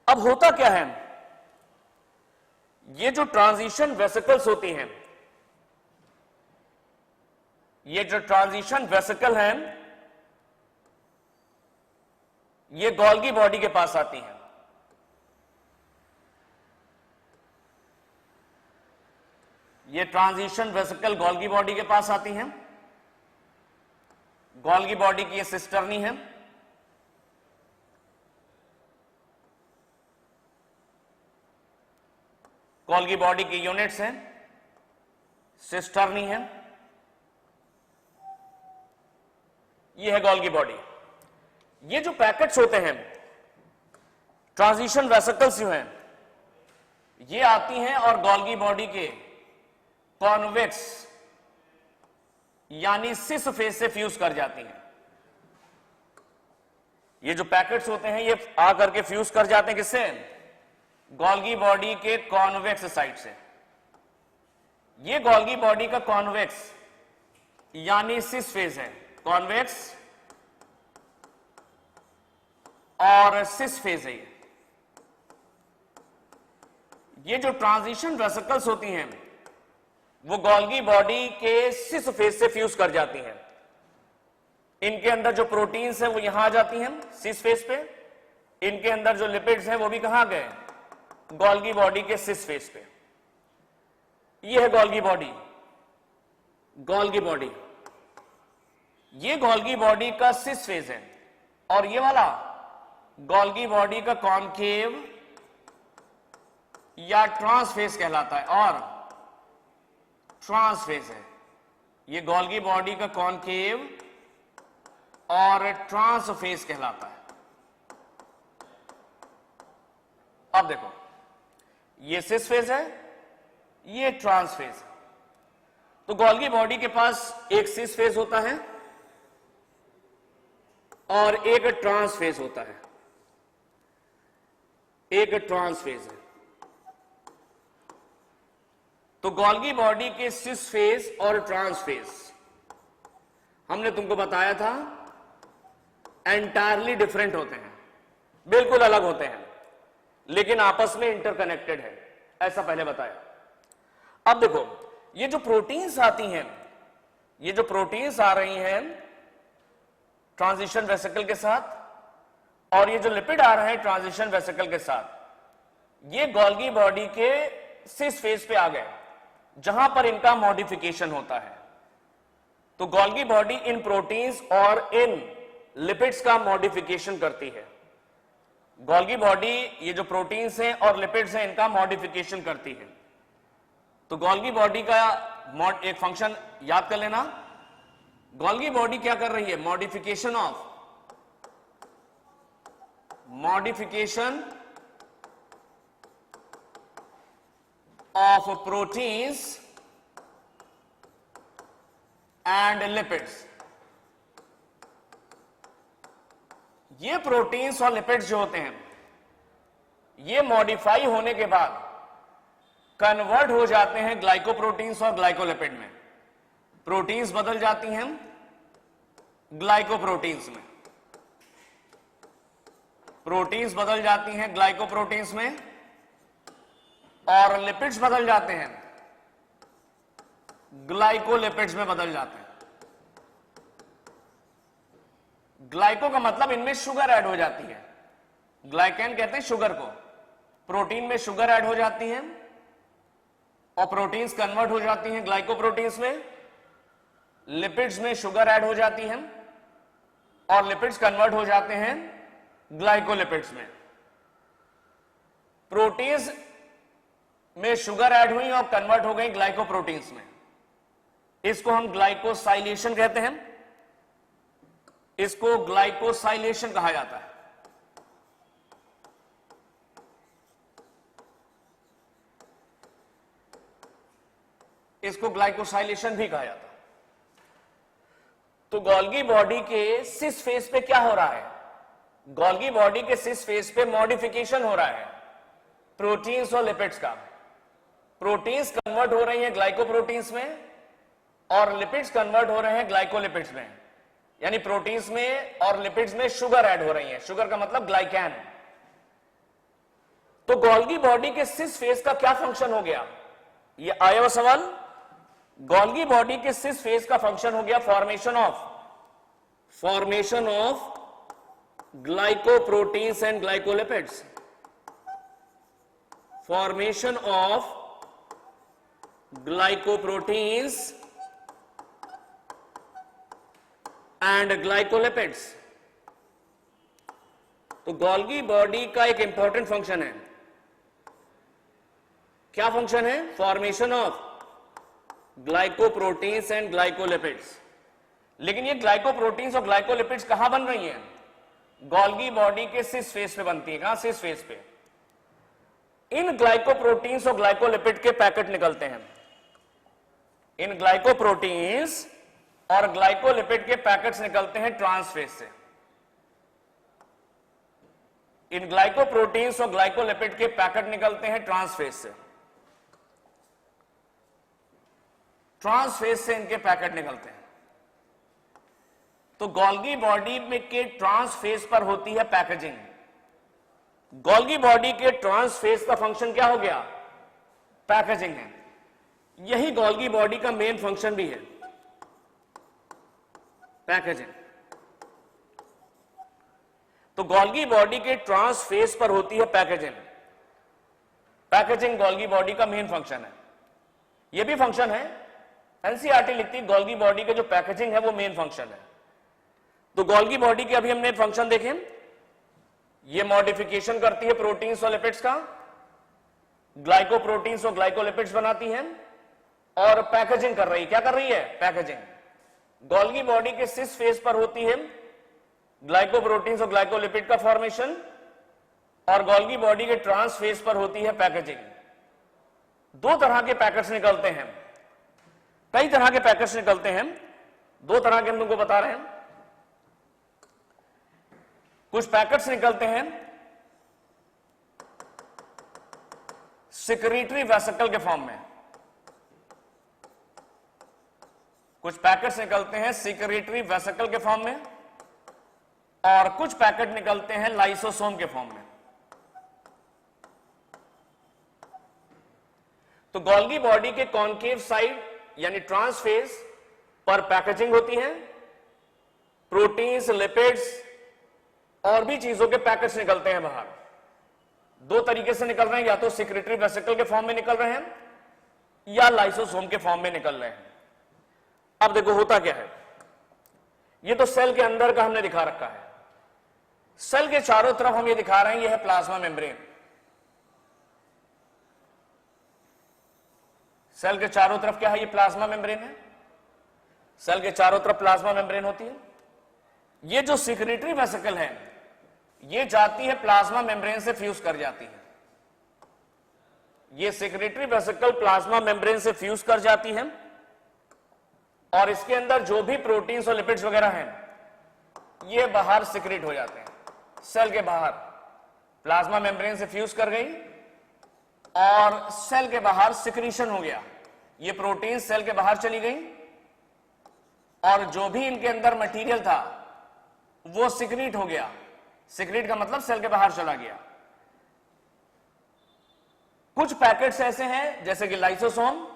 अब होता क्या है, ये जो ट्रांजिशन वेसिकल्स होती हैं, ये जो ट्रांजिशन वेसिकल हैं, ये गोल्गी बॉडी के पास आती हैं। ये ट्रांजिशन वेसिकल गोल्गी बॉडी के पास आती हैं। गोल्गी बॉडी की ये सिस्टर्नी है, गोल्गी बॉडी की यूनिट्स हैं, सिस्टर्नी है, ये है गोल्गी बॉडी। ये जो पैकेट्स होते हैं, ट्रांजिशन वेसिकल्स जो हैं, ये आती हैं और गोल्गी बॉडी के कॉन्वेक्स यानी सिस फेस से फ्यूज कर जाती हैं। ये जो पैकेट्स होते हैं, ये आकर के फ्यूज कर जाते हैं किससे? गोल्गी बॉडी के कॉन्वेक्स साइड से। ये गोल्गी बॉडी का कॉन्वेक्स यानी सिस फेस है, कॉन्वेक्स और सिस फेस है। ये जो ट्रांजिशन वेसिकल्स होती हैं, वो गोल्गी बॉडी के सिस फेस से फ्यूज कर जाती हैं। इनके अंदर जो प्रोटीन्स हैं वो यहां आ जाती हैं सिस फेस पे, इनके अंदर जो लिपिड्स हैं वो भी कहां गए? गोल्गी बॉडी के सिस फेस पे। ये है गोल्गी बॉडी, गोल्गी बॉडी, ये गोल्गी बॉडी का सिस फेस है, और ये वाला गोल्गी बॉडी का कॉनकेव या ट्रांसफेस कहलाता है, और ट्रांसफेस है। ये गोल्गी बॉडी का कॉनकेव और ट्रांसफेस कहलाता है। अब देखो, ये सिस फेस है, ये ट्रांसफेस है। तो गोल्गी बॉडी के पास एक सिस फेस होता है और एक ट्रांसफेस होता है, एक ट्रांसफेस है। तो गोल्गी बॉडी के सिस फेस और ट्रांसफेस हमने तुमको बताया था एंटायरली डिफरेंट होते हैं, बिल्कुल अलग होते हैं। लेकिन आपस में इंटरकनेक्टेड है, ऐसा पहले बताया। अब देखो, ये जो प्रोटीन्स आती हैं, ये जो प्रोटीन्स आ रही हैं ट्रांजिशन वेसिकल के साथ, और ये जो लिपिड आ रहे हैं ट्रांजिशन वेसिकल के साथ, ये गोल्गी बॉडी के सिस फेज पे आ गए, जहां पर इनका मॉडिफिकेशन होता है। तो गोल्गी बॉडी इन प्रोटीन्स और इन लिपिड्स का मॉडिफिकेशन करती है। गोल्गी बॉडी ये जो प्रोटीन्स हैं और लिपिड्स हैं, इनका मॉडिफिकेशन करती है। तो गोल्गी बॉडी का एक फंक्शन याद कर लेना। गोल्गी बॉडी क्या कर रही है? Modification of proteins and lipids. ये प्रोटीन्स और लिपिड्स जो होते हैं, ये मॉडिफाई होने के बाद कन्वर्ट हो जाते हैं ग्लाइकोप्रोटीन्स और ग्लाइकोलिपिड में। प्रोटीन्स बदल जाती हैं ग्लाइकोप्रोटीन्स में, प्रोटीन्स बदल जाती हैं ग्लाइकोप्रोटीन्स में, और लिपिड्स बदल जाते हैं ग्लाइकोलिपिड्स में बदल जाते हैं। ग्लाइको का मतलब इनमें शुगर ऐड हो जाती है। ग्लाइकेन कहते हैं शुगर को। प्रोटीन में शुगर ऐड हो जाती है और प्रोटीन्स कन्वर्ट हो जाती हैं ग्लाइकोप्रोटीन्स में। लिपिड्स में शुगर ऐड हो जाती है और लिपिड्स कन्वर्ट हो जाते हैं ग्लाइकोलिपिड्स में। प्रोटीन्स में शुगर ऐड हुई और कन्वर्ट हो गई ग्लाइकोप्रोटीन्स में। इसको हम ग्लाइकोसाइलेशन कहते हैं। इसको ग्लाइकोसाइलेशन कहा जाता है। इसको ग्लाइकोसाइलेशन भी कहा जाता है। तो गोल्गी बॉडी के सिस फेज पे क्या हो रहा है? गोल्गी बॉडी के सिस फेज पे मॉडिफिकेशन हो रहा है प्रोटीन्स और लिपिड्स का। प्रोटीन्स कन्वर्ट हो रही हैं ग्लाइकोप्रोटीन्स में और लिपिड्स कन्वर्ट हो रहे हैं ग्लाइकोलिपिड्स में। यानी प्रोटीन्स में और लिपिड्स में शुगर ऐड हो रही है। शुगर का मतलब ग्लाइकैन। तो गोल्गी बॉडी के सिस फेज का क्या फंक्शन हो गया? ये आया हुआ सवाल। गोल्गी बॉडी के सिस फेज का फंक्शन हो गया formation of glycoproteins and glycolipids. Formation of glycoproteins and glycolipids. तो गोल्गी बॉडी का एक इंपॉर्टेंट फंक्शन है। क्या फंक्शन है? Formation of glycoproteins and glycolipids. लेकिन ये ग्लाइकोप्रोटीन्स और ग्लाइकोलिपिड्स कहां बन रही हैं? गोल्गी बॉडी के सिस फेज पे बनती है। कहां? सिस फेज पे। इन ग्लाइकोप्रोटीन्स और ग्लाइकोलिपिड के पैकेट निकलते हैं। इन ग्लाइकोप्रोटीन्स और ग्लाइकोलिपिड के पैकेट्स निकलते हैं ट्रांसफेज से। इन ग्लाइकोप्रोटीन्स और ग्लाइकोलिपिड के पैकेट निकलते हैं ट्रांसफेज से। ट्रांसफेज से इनके पैकेट निकलते हैं। तो गोल्गी बॉडी में के ट्रांसफेज पर होती है पैकेजिंग। गोल्गी बॉडी के ट्रांसफेज का फंक्शन क्या हो गया? पैकेजिंग है। यही गोल्गी बॉडी का मेन फंक्शन भी है, पैकेजिंग। तो गोल्गी बॉडी के ट्रांसफेज पर होती है पैकेजिंग। पैकेजिंग गोल्गी बॉडी का मेन फंक्शन है। यह भी फंक्शन है, एनसीईआरटी लिखती है गोल्गी बॉडी का जो पैकेजिंग है वो मेन फंक्शन है। तो गोल्गी बॉडी के अभी हमने फंक्शन देखे। ये मॉडिफिकेशन करती है प्रोटीन्स और लिपिड्स का, ग्लाइकोप्रोटीन्स और ग्लाइकोलिपिड्स बनाती हैं और पैकेजिंग कर रही है। क्या कर रही है? पैकेजिंग। गोल्गी बॉडी के सिस फेज पर होती है ग्लाइकोप्रोटीन्स और ग्लाइकोलिपिड का फॉर्मेशन, और गोल्गी बॉडी के ट्रांस फेज पर होती है पैकेजिंग। दो तरह के पैकेट्स निकलते हैं, कई तरह के पैकेट्स निकलते हैं। दो तरह के हम तुमको बता रहे हैं। कुछ पैकेट्स निकलते हैं सिक्रीटरी वेसिकल के फॉर्म में, कुछ पैकेट्स निकलते हैं सिक्रीटरी वेसिकल के फॉर्म में, और कुछ पैकेट निकलते हैं लाइसोसोम के फॉर्म में। तो गोल्गी बॉडी के कॉन्केव साइड यानी ट्रांसफेज पर पैकेजिंग होती है, प्रोटीन्स, लिपिड्स और भी चीजों के पैकेट्स निकलते हैं बाहर। दो तरीके से निकल रहे हैं, या तो सिक्रेटरी वेसिकल के फॉर्म में निकल रहे हैं या लाइसोसोम के फॉर्म में निकल रहे हैं। अब देखो होता क्या है, ये तो सेल के अंदर का हमने दिखा रखा है। सेल के चारों तरफ हम ये दिखा रहे हैं, ये है प्लाज्मा मेम्ब्रेन। सेल के चारों तरफ क्या है, ये प्लाज्मा मेम्ब्रेन है। सेल के चारों तरफ प्लाज्मा मेम्ब्रेन होती है। ये जो सिक्रेटरी वेसिकल है, ये जाती है प्लाज्मा मेम्ब्रेन से फ्यूज कर जाती है। ये सिक्रेटरी वेसिकल प्लाज्मा मेम्ब्रेन से फ्यूज कर जाती है और इसके अंदर जो भी प्रोटीन्स और लिपिड्स वगैरह हैं, ये बाहर सिक्रेट हो जाते हैं। सेल के बाहर प्लाज्मा मेम्ब्रेन से फ्यूज कर गई और सेल के बाहर सिक्रीशन हो गया। ये प्रोटीन सेल के बाहर चली गई और जो भी इनके अंदर मटेरियल था वो सिक्रीट हो गया। सिक्रीट का मतलब सेल के बाहर चला गया। कुछ पैकेट्स ऐसे हैं जैसे कि लाइसोसोम,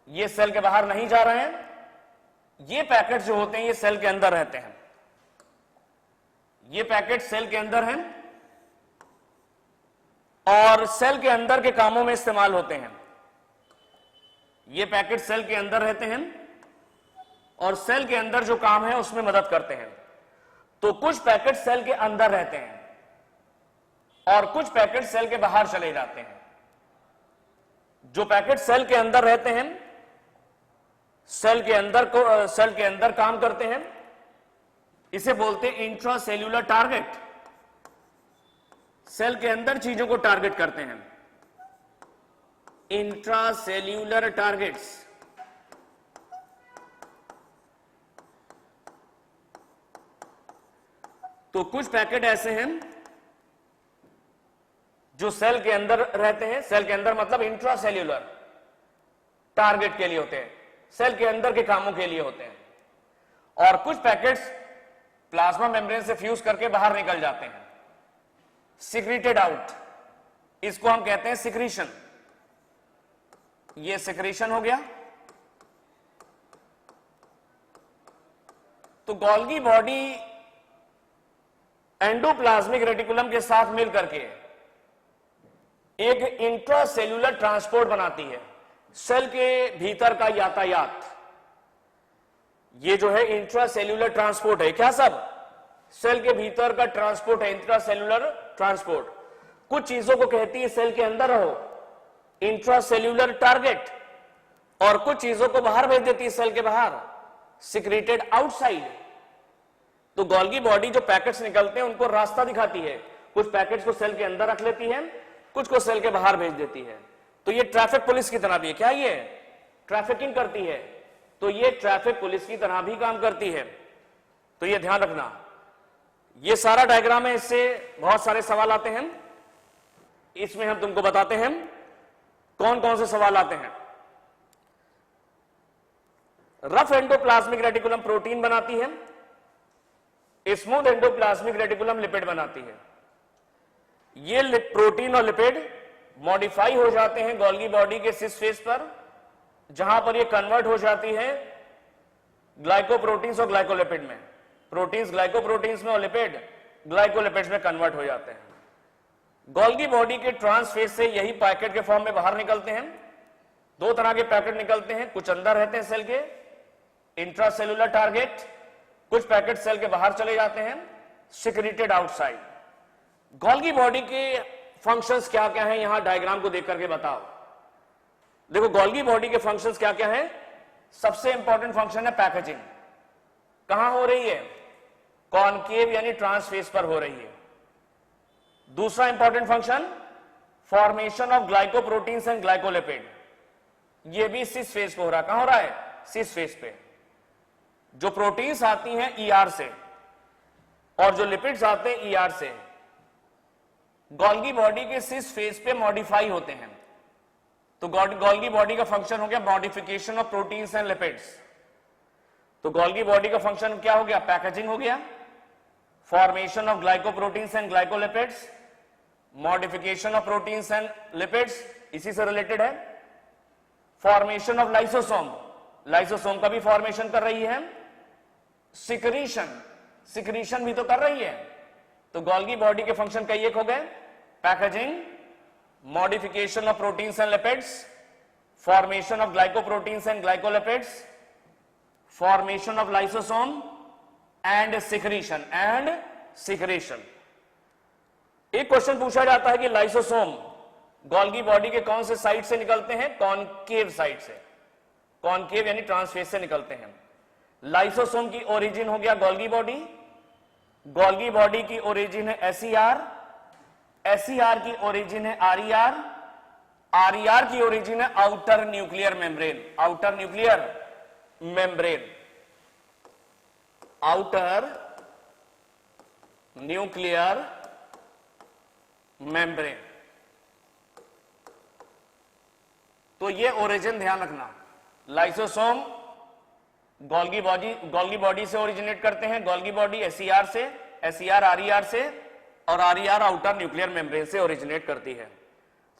ये सेल के बाहर नहीं जा रहे हैं। ये पैकेट्स जो होते हैं ये सेल के अंदर रहते हैं। ये पैकेट सेल के अंदर हैं और सेल के अंदर के कामों में इस्तेमाल होते हैं। ये पैकेट सेल के अंदर रहते हैं और सेल के अंदर जो काम है उसमें मदद करते हैं। तो कुछ पैकेट सेल के अंदर रहते हैं और कुछ पैकेट सेल के बाहर चले जाते हैं। जो पैकेट सेल के अंदर रहते हैं, सेल के अंदर काम करते हैं, इसे बोलते हैं इंट्रासेल्यूलर टारगेट। सेल के अंदर चीजों को टारगेट करते हैं, इंट्रासेल्यूलर टारगेट्स। तो कुछ पैकेट ऐसे हैं जो सेल के अंदर रहते हैं। सेल के अंदर मतलब इंट्रासेल्यूलर टारगेट के लिए होते हैं, सेल के अंदर के कामों के लिए होते हैं। और कुछ पैकेट्स प्लाज्मा मेम्ब्रेन से फ्यूज करके बाहर निकल जाते हैं, सिक्रीटेड आउट। इसको हम कहते हैं सिक्रीशन। ये सिक्रीशन हो गया। तो गोल्गी बॉडी एंडोप्लाज्मिक रेटिकुलम के साथ मिलकर के एक इंट्रासेल्यूलर ट्रांसपोर्ट बनाती है, सेल के भीतर का यातायात। ये जो है इंट्रासेल्यूलर ट्रांसपोर्ट है। क्या सब? सेल के भीतर का ट्रांसपोर्ट है, इंट्रासेल्यूलर ट्रांसपोर्ट। कुछ चीजों को कहती है सेल के अंदर रहो, इंट्रासेल्यूलर टारगेट, और कुछ चीजों को बाहर भेज देती है सेल के बाहर, सिक्रेटेड आउटसाइड। तो गोल्गी बॉडी जो पैकेट्स निकलते हैं उनको रास्ता दिखाती है। कुछ पैकेट्स को सेल के अंदर रख लेती है, कुछ को सेल के बाहर भेज देती है। तो ये ट्रैफिक पुलिस की तरह भी है। क्या ये ट्रैफिकिंग करती है? तो ये ट्रैफिक पुलिस की तरह भी काम करती है। तो ये ध्यान रखना। ये सारा डायग्राम है, इससे बहुत सारे सवाल आते हैं। इसमें हम तुमको बताते हैं कौन कौन से सवाल आते हैं। रफ एंडोप्लाज्मिक रेटिकुलम प्रोटीन बनाती है, स्मूथ एंडोप्लाज्मिक रेटिकुलम लिपिड बनाती है। ये प्रोटीन और लिपिड मॉडिफाई हो जाते हैं गोल्गी बॉडी के सिस फेस पर, जहां पर ये कन्वर्ट हो जाती है ग्लाइकोप्रोटीन्स और ग्लाइकोलिपिड में। प्रोटीन्स ग्लाइकोप्रोटीन्स में और लिपिड ग्लाइकोलिपिड्स में कन्वर्ट हो जाते हैं। गोल्गी बॉडी के ट्रांसफेज से यही पैकेट के फॉर्म में बाहर निकलते हैं। दो तरह के पैकेट निकलते हैं, कुछ अंदर रहते हैं सेल के, इंट्रासेल्यूलर टारगेट, कुछ पैकेट सेल के बाहर चले जाते हैं, सिक्रेटेड आउटसाइड। गोल्गी बॉडी के फंक्शंस क्या क्या हैं, यहां डायग्राम को देख करके बताओ। देखो गोल्गी बॉडी के फंक्शंस क्या क्या हैं। सबसे इंपॉर्टेंट फंक्शन है पैकेजिंग। कहां हो रही है? कॉनकेव यानी ट्रांसफेज पर हो रही है। दूसरा important function formation of glycoproteins and glycolipid, ये भी सिस फेज पे हो रहा है। कहां हो रहा है? सिस फेज पे। जो प्रोटीन्स आती हैं ईआर से और जो लिपिड्स आते हैं ईआर से, गोल्गी बॉडी के सिस फेज पे मॉडिफाई होते हैं। तो गोल्गी बॉडी का फंक्शन हो गया modification of proteins and lipids. तो गोल्गी बॉडी का फंक्शन क्या हो गया? पैकेजिंग हो गया, formation of glycoproteins and glycolipids, modification of proteins and lipids, इसी से रिलेटेड है। फॉर्मेशन ऑफ लाइसोसोम, लाइसोसोम का भी फॉर्मेशन कर रही है। सिक्रीशन, सिक्रीशन भी तो कर रही है। तो गोल्गी बॉडी के फंक्शन कई एक हो गए, packaging, modification of proteins and lipids, formation of glycoproteins and glycolipids, formation of lysosome and secretion एक क्वेश्चन पूछा जाता है कि लाइसोसोम गोल्गी बॉडी के कौन से साइड से निकलते हैं? कॉनकेव साइड से, कॉनकेव यानी ट्रांसफेस से निकलते हैं। लाइसोसोम की ओरिजिन हो गया गोल्गी बॉडी, गोल्गी बॉडी की ओरिजिन है एसईआर, एसईआर की ओरिजिन है आरईआर, आरईआर की ओरिजिन है outer nuclear membrane, outer nuclear membrane, outer nuclear membrane. तो ये ओरिजिन ध्यान रखना, लाइसोसोम गोल्गी बॉडी से ओरिजिनेट करते हैं, गोल्गी बॉडी एसईआर से, एसईआर आरईआर से, और आरईआर आउटर न्यूक्लियर मेम्ब्रेन से ओरिजिनेट करती है।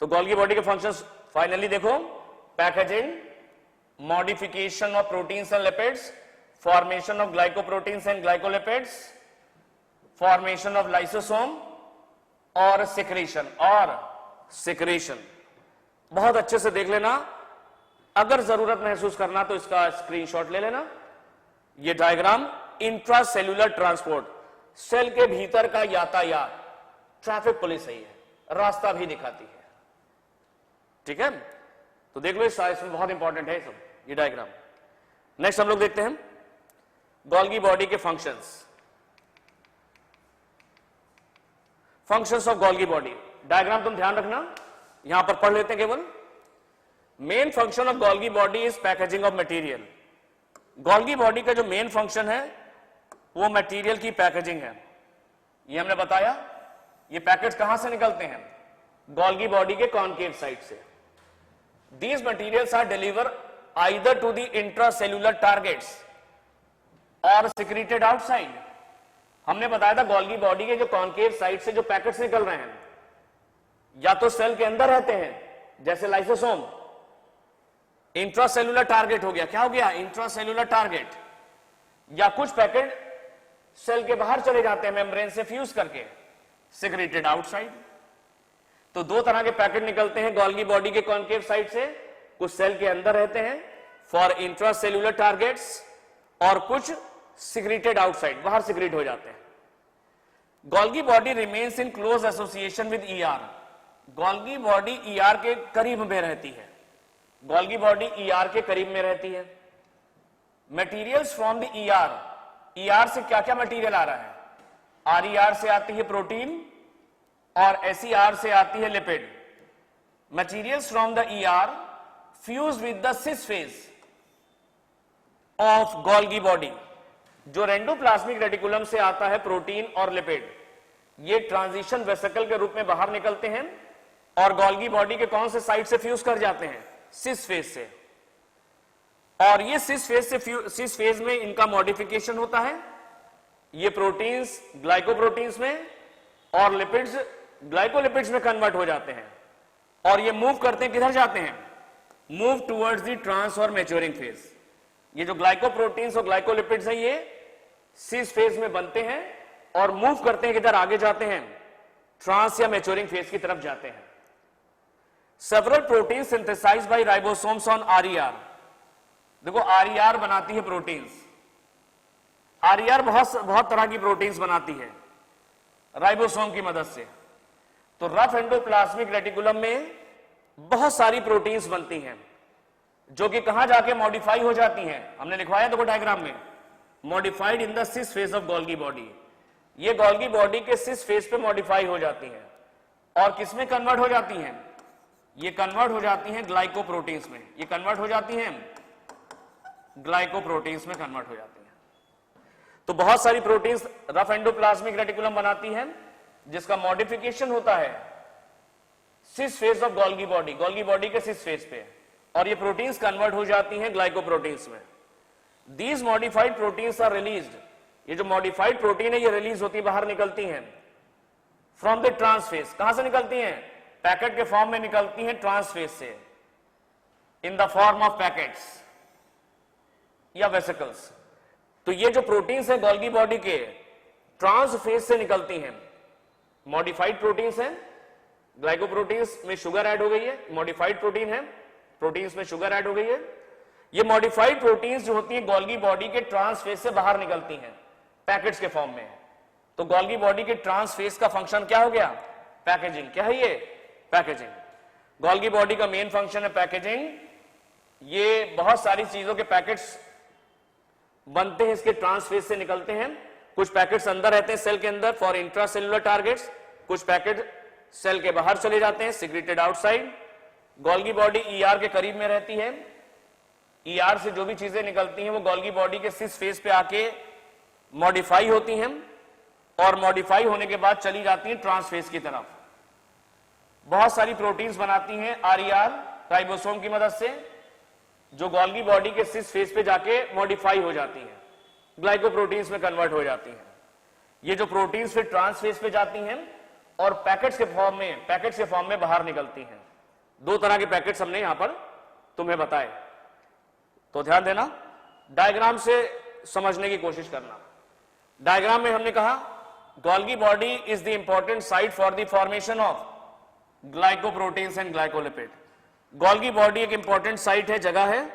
तो गोल्गी बॉडी के फंक्शंस फाइनली देखो, packaging, modification of proteins and lipids, formation of glycoproteins and glycolipids, formation of lysosome और सिक्रीशन, बहुत अच्छे से देख लेना। अगर जरूरत महसूस करना तो इसका स्क्रीनशॉट ले लेना। ये डायग्राम इंट्रासेल्यूलर ट्रांसपोर्ट, सेल के भीतर का यातायात, ट्रैफिक पुलिस है, रास्ता भी दिखाती है। ठीक है, तो देख लो, इसमें बहुत इंपॉर्टेंट है सब ये डायग्राम। नेक्स्ट हम लोग देखते हैं गोल्गी बॉडी के functions, functions of Golgi body. Diagram तुम ध्यान रखना, यहां पर पढ़ लेते हैं केवल। Main function of Golgi body is packaging of material. Golgi body का जो मेन फंक्शन है वो मटेरियल की पैकेजिंग है। ये हमने बताया, ये पैकेट कहां से निकलते हैं? गोल्गी बॉडी के कॉनकेव साइड से। These materials are deliver either to the intracellular targets or secreted outside. हमने बताया था गोल्गी बॉडी के जो कॉनकेव साइड से जो पैकेट्स निकल रहे हैं या तो सेल के अंदर रहते हैं जैसे लाइसोसोम, इंट्रासेल्यूलर टारगेट हो गया, क्या हो गया? इंट्रासेल्यूलर टारगेट, या कुछ पैकेट सेल के बाहर चले जाते हैं मेम्ब्रेन से फ्यूज करके, सिक्रीटेड आउटसाइड। तो दो तरह के पैकेट निकलते हैं गोल्गी बॉडी के कॉनकेव साइड से, कुछ सेल के अंदर रहते हैं फॉर इंट्रासेल्यूलर टारगेट्स और कुछ सिक्रीटेड आउटसाइड, बाहर सिक्रीट हो जाते हैं। Golgi body remains in close association with ER. Golgi body ER के करीब में रहती है, गोल्गी बॉडी ईआर के करीब में रहती है। Materials from the ER, ER से क्या क्या मटेरियल आ रहा है? आरईआर से आती है प्रोटीन और एसईआर से आती है lipid. Materials from the ER fuse with the cis phase of Golgi body. जो रेंडोप्लाज्मिक रेटिकुलम से आता है प्रोटीन और लिपिड, ये ट्रांजिशन वेसिकल के रूप में बाहर निकलते हैं और गोल्गी बॉडी के कौन से साइड से फ्यूज कर जाते हैं? सिस फेज से। और ये सिस फेज में इनका मॉडिफिकेशन होता है, ये प्रोटीन्स ग्लाइकोप्रोटीन्स में और लिपिड्स ग्लाइकोलिपिड्स में कन्वर्ट हो जाते हैं और ये मूव करते हैं, किधर जाते हैं? Move towards the trans or maturing phase. ये जो ग्लाइकोप्रोटीन्स और ग्लाइकोलिपिड्स हैं ये सिस फेज में बनते हैं और मूव करते हैं, किधर? आगे जाते हैं, ट्रांस या मैच्योरिंग फेज की तरफ जाते हैं। Several protein synthesised by ribosomes on RER. देखो आरईआर बनाती है प्रोटीन्स, आरईआर बहुत तरह की प्रोटीन्स बनाती है राइबोसोम की मदद से। तो रफ एंडोप्लाज्मिक रेटिकुलम में बहुत सारी प्रोटीन्स बनती हैं जो कि कहां जाके मॉडिफाई हो जाती हैं। हमने लिखवाया देखो डायग्राम में, modified in the cis phase of Golgi body. ये गोल्गी बॉडी के सिस फेज पे मॉडिफाई हो जाती हैं और किसमें कन्वर्ट हो जाती हैं? ये कन्वर्ट हो जाती हैं ग्लाइकोप्रोटीन्स में, ये कन्वर्ट हो जाती हैं ग्लाइकोप्रोटीन्स में कन्वर्ट हो जाती हैं। तो बहुत सारी प्रोटीन्स रफ एंडोप्लाज्मिक रेटिकुलम बनाती हैं जिसका मॉडिफिकेशन होता है सिस फेज ऑफ गोल्गी बॉडी के सिस फेज पे, और ये प्रोटीन्स कन्वर्ट हो जाती हैं ग्लाइकोप्रोटीन्स में। These modified proteins are released. ये जो मॉडिफाइड प्रोटीन है ये रिलीज होती है, बाहर निकलती हैं फ्रॉम द ट्रांसफेज। कहां से निकलती हैं? पैकेट के फॉर्म में निकलती हैं ट्रांसफेज से। In the form of packets या वेसिकल्स। तो ये जो प्रोटीन्स है गोल्गी बॉडी के ट्रांसफेज से निकलती हैं, मॉडिफाइड प्रोटीन्स हैं, ग्लाइकोप्रोटीन्स में शुगर ऐड हो गई है, मॉडिफाइड प्रोटीन है, प्रोटीन्स में शुगर ऐड हो गई है। ये मॉडिफाइड प्रोटीन्स जो होती है गोल्गी बॉडी के ट्रांसफेज से बाहर निकलती हैं, पैकेट्स के फॉर्म में। तो गोल्गी बॉडी के ट्रांसफेज का फंक्शन क्या हो गया? पैकेजिंग। क्या है ये? पैकेजिंग। गोल्गी बॉडी का मेन फंक्शन है पैकेजिंग। ये बहुत सारी चीजों के पैकेट्स बनते हैं, इसके ट्रांसफेज से निकलते हैं। कुछ पैकेट्स अंदर रहते हैं सेल के अंदर फॉर इंट्रासेलुलर टारगेट्स, कुछ पैकेट सेल के बाहर चले जाते हैं, secreted outside. Golgi body ER के करीब में रहती है। ईआर से जो भी चीजें निकलती हैं वो गोल्गी बॉडी के सिस फेज पे आके मॉडिफाई होती हैं और मॉडिफाई होने के बाद चली जाती हैं ट्रांसफेज की तरफ। बहुत सारी प्रोटीन्स बनाती हैं आरईआर राइबोसोम की मदद से, जो गोल्गी बॉडी के सिस फेज पे जाके मॉडिफाई हो जाती हैं, ग्लाइकोप्रोटीन्स में कन्वर्ट हो जाती हैं। ये जो प्रोटीन्स फिर ट्रांसफेज पे जाती हैं और पैकेट्स के फॉर्म में बाहर निकलती हैं। दो तरह के पैकेट्स हमने यहां पर तुम्हें बताए, तो ध्यान देना, डायग्राम से समझने की कोशिश करना। डायग्राम में हमने कहा Golgi body is the important site for the formation of glycoproteins and glycolipid. Golgi body एक इंपॉर्टेंट साइट है, जगह है,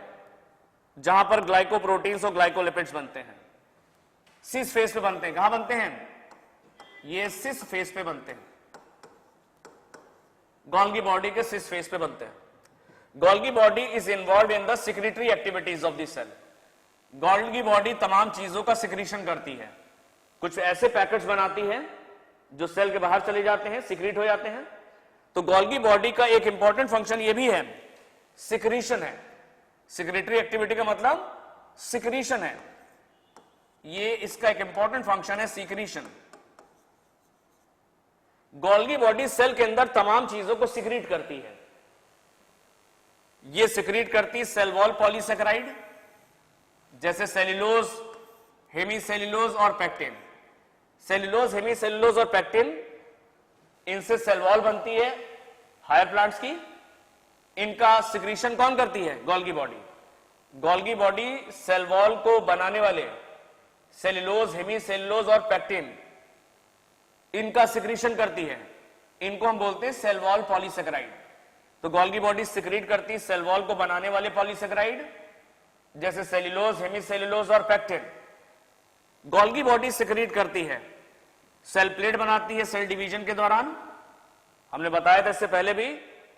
जहां पर ग्लाइकोप्रोटीन्स और ग्लाइकोलिपिड्स बनते हैं। सिस फेस पे बनते हैं। कहां बनते हैं? ये सिस फेस पे बनते हैं, गोल्गी बॉडी के सिस फेस पे बनते हैं। Golgi body is involve in the secretory activities of the cell. Golgi body तमाम चीजों का सिक्रीशन करती है। कुछ ऐसे पैकेट्स बनाती है जो सेल के बाहर चले जाते हैं, सिक्रीट हो जाते हैं। तो गोल्गी बॉडी का एक इंपॉर्टेंट फंक्शन ये भी है, सिक्रीशन है। सिक्रेटरी एक्टिविटी का मतलब सिक्रीशन है, ये इसका एक इंपॉर्टेंट फंक्शन है, सिक्रीशन। गोल्गी बॉडी सेल के अंदर तमाम चीजों को सिक्रीट करती है। ये सिक्रीट करती सेल वॉल पॉलीसेकेराइड, जैसे सेल्यूलोज, हेमीसेल्यूलोज और पैक्टिन। सेल्यूलोज, हेमीसेल्यूलोज और पैक्टिन, इनसे सेल वॉल बनती है हायर प्लांट्स की। इनका सिक्रीशन कौन करती है? Golgi body. Golgi body cell wall को बनाने वाले सेल्यूलोज, हेमीसेल्यूलोज और पैक्टिन, इनका सिक्रीशन करती है। इनको हम बोलते हैं सेल वॉल पॉलीसेकेराइड। तो गोल्गी बॉडी सिक्रीट करती है सेल वॉल को बनाने वाले पॉलीसेकेराइड, जैसे सेल्यूलोज, हेमीसेल्यूलोज और पैक्टिन। गोल्गी बॉडी सिक्रीट करती है सेल प्लेट बनाती है सेल डिवीजन के दौरान। हमने बताया था इससे पहले भी,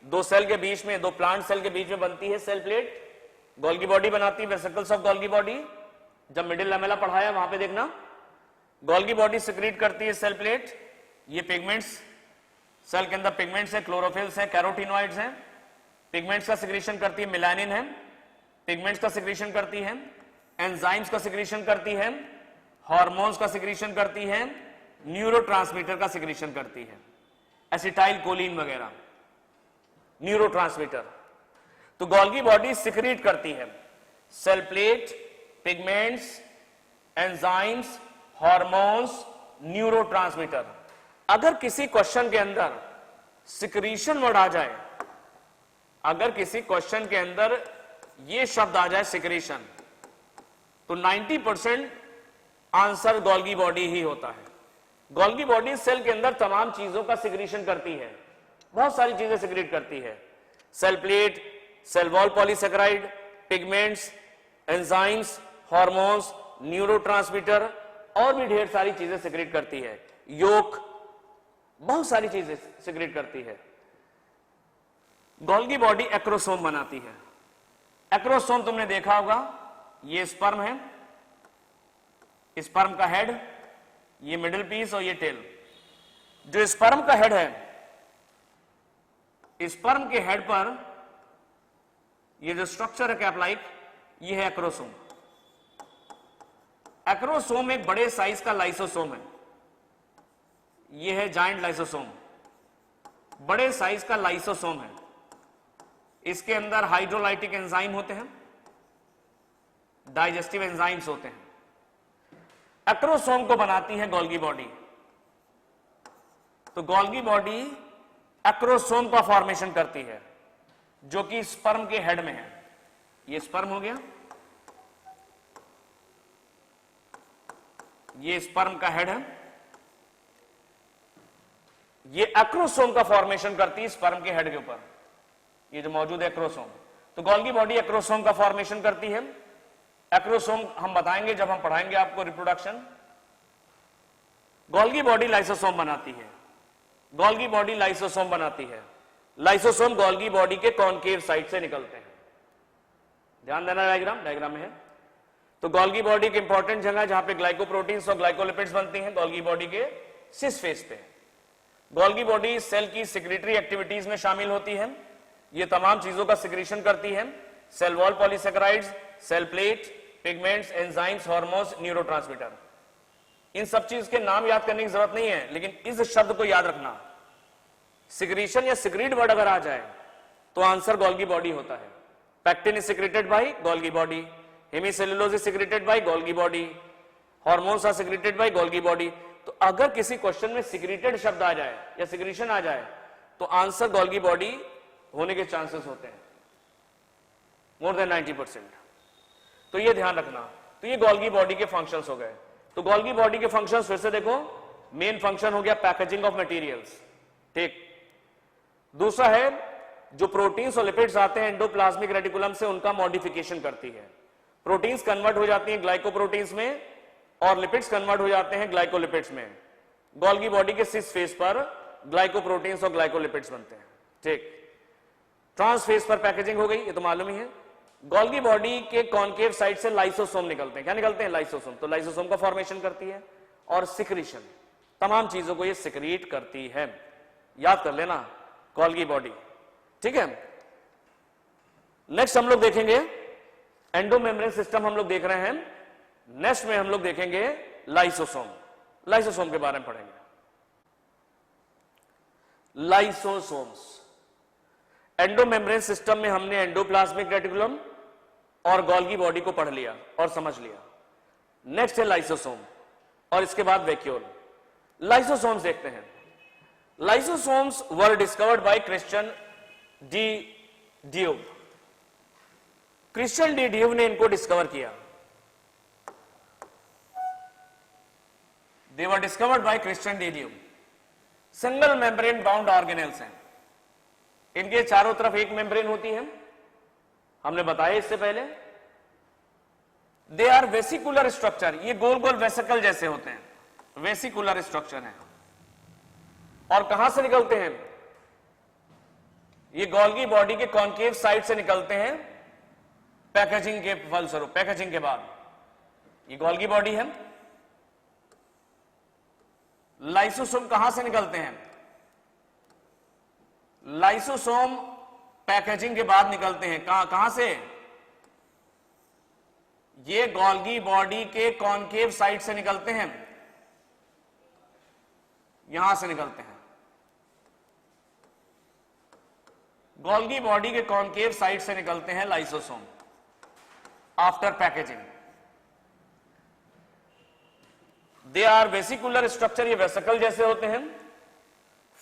दो सेल के बीच में, दो प्लांट सेल के बीच में बनती है सेल प्लेट। गोल्गी बॉडी बनाती है वेसिकल्स ऑफ गोल्गी बॉडी। जब मिडिल लैमेला पढ़ाया वहां पे देखना। गोल्गी बॉडी सिक्रीट करती है सेल प्लेट। ये पिगमेंट्स, सेल के अंदर पिगमेंट्स है, क्लोरोफिल्स है, कैरोटीनॉइड्स हैं। पिगमेंट्स का सिक्रीशन करती है मेलानिन है, पिगमेंट्स का सिक्रीशन करती है, एंजाइम्स का सिक्रीशन करती है, हार्मोन्स का सिक्रीशन करती है, न्यूरोट्रांसमीटर का सिक्रीशन करती है, एसिटाइल कोलिन वगैरह न्यूरोट्रांसमीटर। तो गोल्गी बॉडी सिक्रीट करती है cell plate, pigments, enzymes, hormones, neurotransmitter. अगर किसी क्वेश्चन के अंदर सिक्रीशन वर्ड आ जाए, अगर किसी क्वेश्चन के अंदर ये शब्द आ जाए सिक्रीशन, तो 90% आंसर गोल्गी बॉडी ही होता है। गोल्गी बॉडी सेल के अंदर तमाम चीजों का सिक्रीशन करती है, बहुत सारी चीजें सिक्रीट करती है। Cell plate, cell wall polysaccharide, pigments, enzymes, hormones, neurotransmitter और भी ढेर सारी चीजें सिक्रीट करती है। योक, बहुत सारी चीजें सिक्रीट करती है। गोल्गी बॉडी एक्रोसोम बनाती है। एक्रोसोम तुमने देखा होगा, ये स्पर्म है, स्पर्म का हेड, ये मिडिल पीस और ये टेल। जो स्पर्म का हेड है, स्पर्म के हेड पर ये जो स्ट्रक्चर है कैपलाइक, ये है एक्रोसोम। एक्रोसोम एक बड़े साइज का लाइसोसोम है, ये है जाइंट लाइसोसोम, बड़े साइज का लाइसोसोम है। इसके अंदर हाइड्रोलाइटिक एंजाइम होते हैं, डाइजेस्टिव एंजाइम्स होते हैं। एक्रोसोम को बनाती है गोल्गी बॉडी। तो गोल्गी बॉडी एक्रोसोम का फॉर्मेशन करती है, जो कि स्पर्म के हेड में है। ये स्पर्म हो गया, ये स्पर्म का हेड है, ये एक्रोसोम का फॉर्मेशन करती है स्पर्म के हेड के ऊपर, ये जो मौजूद है एक्रोसोम। तो गोल्गी बॉडी एक्रोसोम का फॉर्मेशन करती है। एक्रोसोम हम बताएंगे जब हम पढ़ाएंगे आपको रिप्रोडक्शन। गोल्गी बॉडी लाइसोसोम बनाती है, गोल्गी बॉडी लाइसोसोम बनाती है। लाइसोसोम गोल्गी बॉडी के कॉनकेव साइड से निकलते हैं। ध्यान देना, डायग्राम में है। तो गोल्गी बॉडी की इंपॉर्टेंट जगह जहां पे ग्लाइकोप्रोटीन्स और ग्लाइकोलिपिड्स बनती हैं, गोल्गी बॉडी के सिस फेस पे। गोल्गी बॉडी सेल की सेक्रेटरी एक्टिविटीज में शामिल होती है। ये तमाम चीजों का सिक्रीशन करती है, cell wall polysaccharides, cell plate, pigments, enzymes, hormones, neurotransmitter. इन सब चीज के नाम याद करने की जरूरत नहीं है, लेकिन इस शब्द को याद रखना। सिक्रीशन या सिक्रीट वर्ड अगर आ जाए तो आंसर गोल्गी बॉडी होता है। Pectin is secreted by Golgi body, hemicellulose is secreted by Golgi body, hormones are secreted by Golgi body. तो अगर किसी क्वेश्चन में सिक्रेटेड शब्द आ जाए या सिक्रीशन आ जाए तो आंसर गोल्गी बॉडी होने के चांसेस होते हैं, मोर देन 90%। तो ये ध्यान रखना। तो ये गोल्गी बॉडी के फंक्शंस हो गए। तो गोल्गी बॉडी के फंक्शंस फिर से देखो, मेन फंक्शन हो गया पैकेजिंग ऑफ मटेरियल्स, ठीक। दूसरा है जो प्रोटीन्स और लिपिड्स आते हैं एंडोप्लाज्मिक रेटिकुलम से, उनका मॉडिफिकेशन करती है। प्रोटीन्स कन्वर्ट हो जाती हैं ग्लाइकोप्रोटीन्स में और लिपिड्स कन्वर्ट हो जाते हैं ग्लाइकोलिपिड्स में। गोल्गी बॉडी के सिस फेस पर ग्लाइकोप्रोटीन्स और ग्लाइकोलिपिड्स बनते हैं, ठीक। ट्रांस फेस पर पैकेजिंग हो गई, ये तो मालूम ही है। गोल्गी बॉडी के कॉनकेव साइड से लाइसोसोम निकलते हैं। क्या निकलते हैं? लाइसोसोम। तो लाइसोसोम का फॉर्मेशन करती है और सिक्रीशन, तमाम चीजों को ये सिक्रीट करती है। याद कर लेना गोल्गी बॉडी, ठीक है। नेक्स्ट हम लोग देखेंगे एंडोमेम्ब्रेन सिस्टम, हम लोग देख रहे हैं। नेक्स्ट में हम लोग देखेंगे लाइसोसोम। लाइसोसोम के बारे में पढ़ेंगे। लाइसोसोम्स एंडोमेम्ब्रेन सिस्टम में हमने एंडोप्लाज्मिक रेटिकुलम और गोल्गी बॉडी को पढ़ लिया और समझ लिया। नेक्स्ट है लाइसोसोम और इसके बाद वैक्यूल। लाइसोसोम्स देखते हैं। Lysosomes were discovered by Christian de Duve. Christian de Duve ने इनको डिस्कवर किया। They were discovered by Christian de Duve. Single membrane bound organelles हैं। इनके चारों तरफ एक मेम्ब्रेन होती है, हमने बताया इससे पहले। दे आर वेसिकुलर स्ट्रक्चर, ये गोल गोल वेसिकल जैसे होते हैं, वेसिकुलर स्ट्रक्चर है। और कहां से निकलते हैं? ये गोल्गी बॉडी के कॉनकेव साइड से निकलते हैं पैकेजिंग के फलस्वरूप, पैकेजिंग के बाद। ये गोल्गी बॉडी है। लाइसोसोम कहां से निकलते हैं? लाइसोसोम पैकेजिंग के बाद निकलते हैं। कहां से? ये गोल्गी बॉडी के कॉनकेव साइड से निकलते हैं, यहां से निकलते हैं। गोल्गी बॉडी के कॉनकेव साइड से निकलते हैं lysosome after packaging. They are vesicular structure, ये वेसिकल जैसे होते हैं।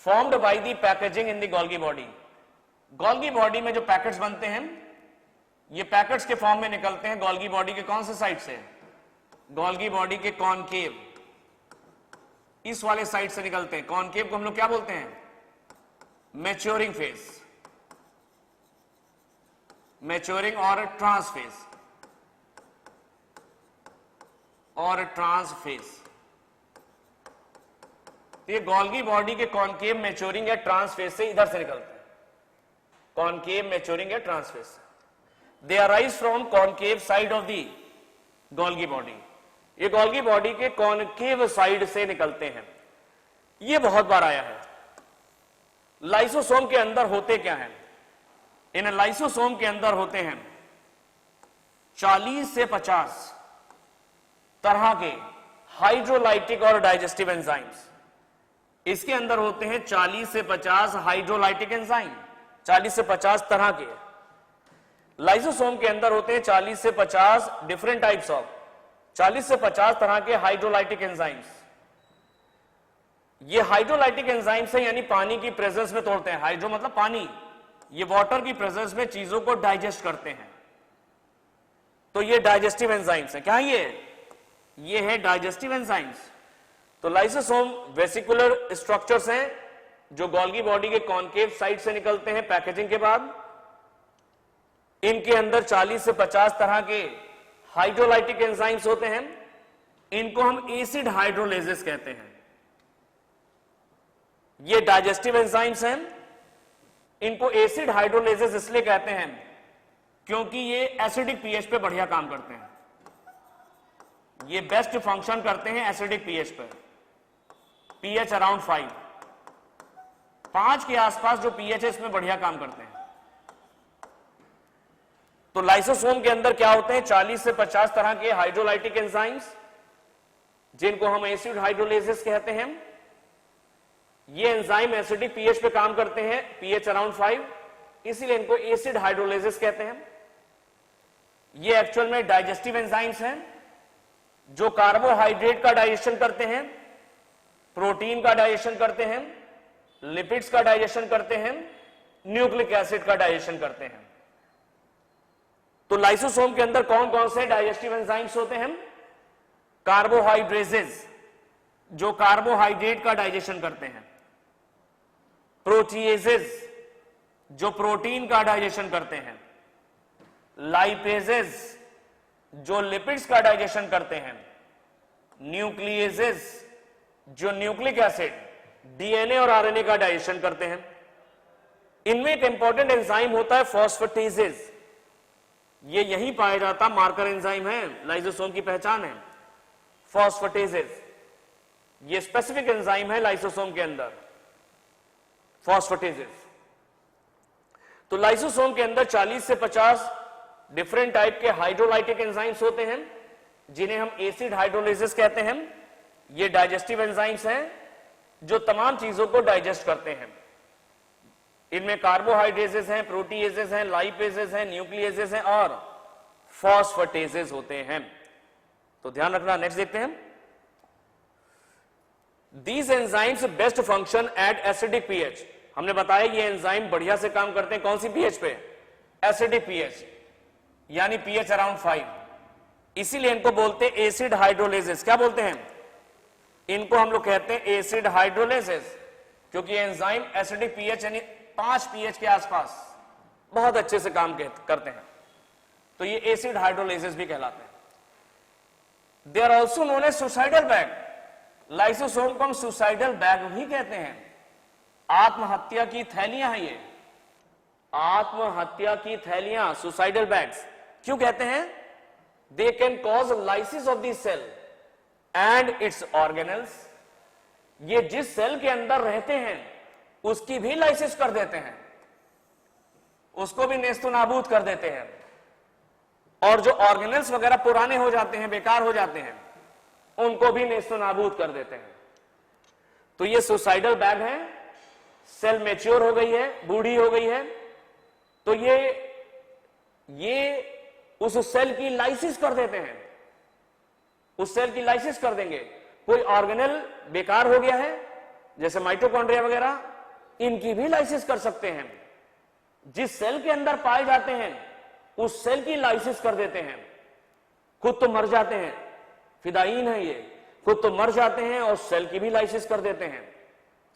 Formed by the packaging in the Golgi body. Golgi body में जो पैकेट्स बनते हैं, ये पैकेट्स के फॉर्म में निकलते हैं गोल्गी बॉडी के कौन से साइड से? गोल्गी बॉडी के कॉनकेव, इस वाले साइड से निकलते हैं। कॉनकेव को हम लोग क्या बोलते हैं? मैच्योरिंग फेज, मैच्योरिंग और ट्रांस फेज, और ट्रांस फेज। ये गोल्गी बॉडी के कॉनकेव, मैच्योरिंग या ट्रांस फेज से इधर से निकलते हैं। कॉनकेव, मैच्योरिंग या ट्रांस फेज से। दे arise from concave side of the Golgi body. ये गोल्गी बॉडी के कॉनकेव साइड से निकलते हैं। ये बहुत बार आया है। लाइसोसोम के अंदर होते क्या हैं? इन लाइसोसोम के अंदर होते हैं 40 से 50 तरह के हाइड्रोलाइटिक और डाइजेस्टिव एंजाइम्स। इसके अंदर होते हैं 40 से 50 हाइड्रोलाइटिक एंजाइम, 40 से 50 तरह के। लाइसोसोम के अंदर होते हैं 40 से 50 डिफरेंट टाइप्स ऑफ, 40 से 50 तरह के हाइड्रोलाइटिक एंजाइम्स। ये हाइड्रोलाइटिक एंजाइम्स है, यानी पानी की प्रेजेंस में तोड़ते हैं। हाइड्रो मतलब पानी, ये वाटर की प्रेजेंस में चीजों को डाइजेस्ट करते हैं। तो ये डाइजेस्टिव एंजाइम्स है। क्या ये है डाइजेस्टिव एंजाइम्स। तो लाइसोसोम वेसिकुलर स्ट्रक्चर्स हैं जो गोल्गी बॉडी के कॉन्केव साइड से निकलते हैं पैकेजिंग के बाद। इनके अंदर 40 से 50 तरह के हाइड्रोलाइटिक एंजाइम्स होते हैं। इनको हम एसिड हाइड्रोलेजेस कहते हैं। ये डाइजेस्टिव एंजाइम्स हैं। इनको एसिड हाइड्रोलेजेस इसलिए कहते हैं क्योंकि ये एसिडिक पीएच पे बढ़िया काम करते हैं। ये बेस्ट फंक्शन करते हैं एसिडिक पीएच पे, पीएच अराउंड 5 के आसपास जो पीएच है इसमें बढ़िया काम करते हैं। तो लाइसोसोम के अंदर क्या होते हैं? 40 से 50 तरह के हाइड्रोलाइटिक एंजाइम्स जिनको हम एसिड हाइड्रोलेजेस कहते हैं। ये एंजाइम एसिडिक पीएच पे काम करते हैं, पीएच अराउंड 5, इसीलिए इनको एसिड हाइड्रोलेजेस कहते हैं। ये एक्चुअल में डाइजेस्टिव एंजाइम्स हैं जो कार्बोहाइड्रेट का डाइजेशन करते हैं, प्रोटीन का डाइजेशन करते हैं, लिपिड्स का डाइजेशन करते हैं, न्यूक्लिक एसिड का डाइजेशन करते हैं। तो लाइसोसोम के अंदर कौन कौन से डाइजेस्टिव एंजाइम्स होते हैं? कार्बोहाइड्रेजेस जो कार्बोहाइड्रेट का डाइजेशन करते हैं, प्रोटीएजेस जो प्रोटीन का डाइजेशन करते हैं, लाइपेजेस जो लिपिड्स का डाइजेशन करते हैं, न्यूक्लिएजेस जो न्यूक्लिक एसिड, डीएनए और आरएनए का डाइजेशन करते हैं। इनमें एक इंपॉर्टेंट एंजाइम होता है फॉस्फेटेजेस। ये यहीं पाया जाता मार्कर एंजाइम है, लाइसोसोम की पहचान है फॉस्फेटेजेस। ये स्पेसिफिक एंजाइम है लाइसोसोम के अंदर, फॉस्फेटेजेस। तो लाइसोसोम के अंदर 40 से 50 डिफरेंट टाइप के हाइड्रोलाइटिक एंजाइम्स होते हैं जिन्हें हम एसिड हाइड्रोलेजेस कहते हैं। ये डाइजेस्टिव एंजाइम्स हैं जो तमाम चीजों को डाइजेस्ट करते हैं। इनमें कार्बोहाइड्रेजेस हैं, प्रोटीएजेस हैं, लाइपेजेस हैं, न्यूक्लिएजेस हैं और फॉस्फेटेजेस होते हैं। तो ध्यान रखना। नेक्स्ट देखते हैं। These enzymes best function at acidic pH. हमने बताया ये एंजाइम बढ़िया से काम करते हैं कौन सी पीएच पे? एसिडिक पीएच, यानी पीएच अराउंड 5। इसीलिए इनको बोलते हैं एसिड हाइड्रोलेजेस। क्या बोलते हैं इनको? हम लोग कहते हैं एसिड हाइड्रोलेजेस, क्योंकि एंजाइम एसिडिक पीएच यानी 5 पीएच के आसपास बहुत अच्छे से काम करते हैं। तो ये एसिड हाइड्रोलेजेस भी कहलाते हैं। They are also known as suicidal bag. Lysosome को हम सुसाइडल बैग भी कहते हैं। आत्महत्या की थैलियां हैं ये, आत्महत्या की थैलियां, सुसाइडल बैग्स। क्यों कहते हैं? They can cause lysis of the cell and its organelles. ये जिस सेल के अंदर रहते हैं उसकी भी लाइसिस कर देते हैं, उसको भी नेस्तनाबूद कर देते हैं। और जो ऑर्गेनल्स वगैरह पुराने हो जाते हैं, बेकार हो जाते हैं, उनको भी नेस्तनाबूद कर देते हैं। तो ये सुसाइडल बैग है। सेल मैच्योर हो गई है, बूढ़ी हो गई है, तो ये उस सेल की लाइसिस कर देते हैं, उस सेल की लाइसिस कर देंगे। कोई ऑर्गेनल बेकार हो गया है जैसे माइटोकॉन्ड्रिया वगैरह, इनकी भी लाइसिस कर सकते हैं। जिस सेल के अंदर पाए जाते हैं उस सेल की लाइसिस कर देते हैं। खुद तो मर जाते हैं, फिदायीन है ये, खुद तो मर जाते हैं और सेल की भी लाइसिस कर देते हैं।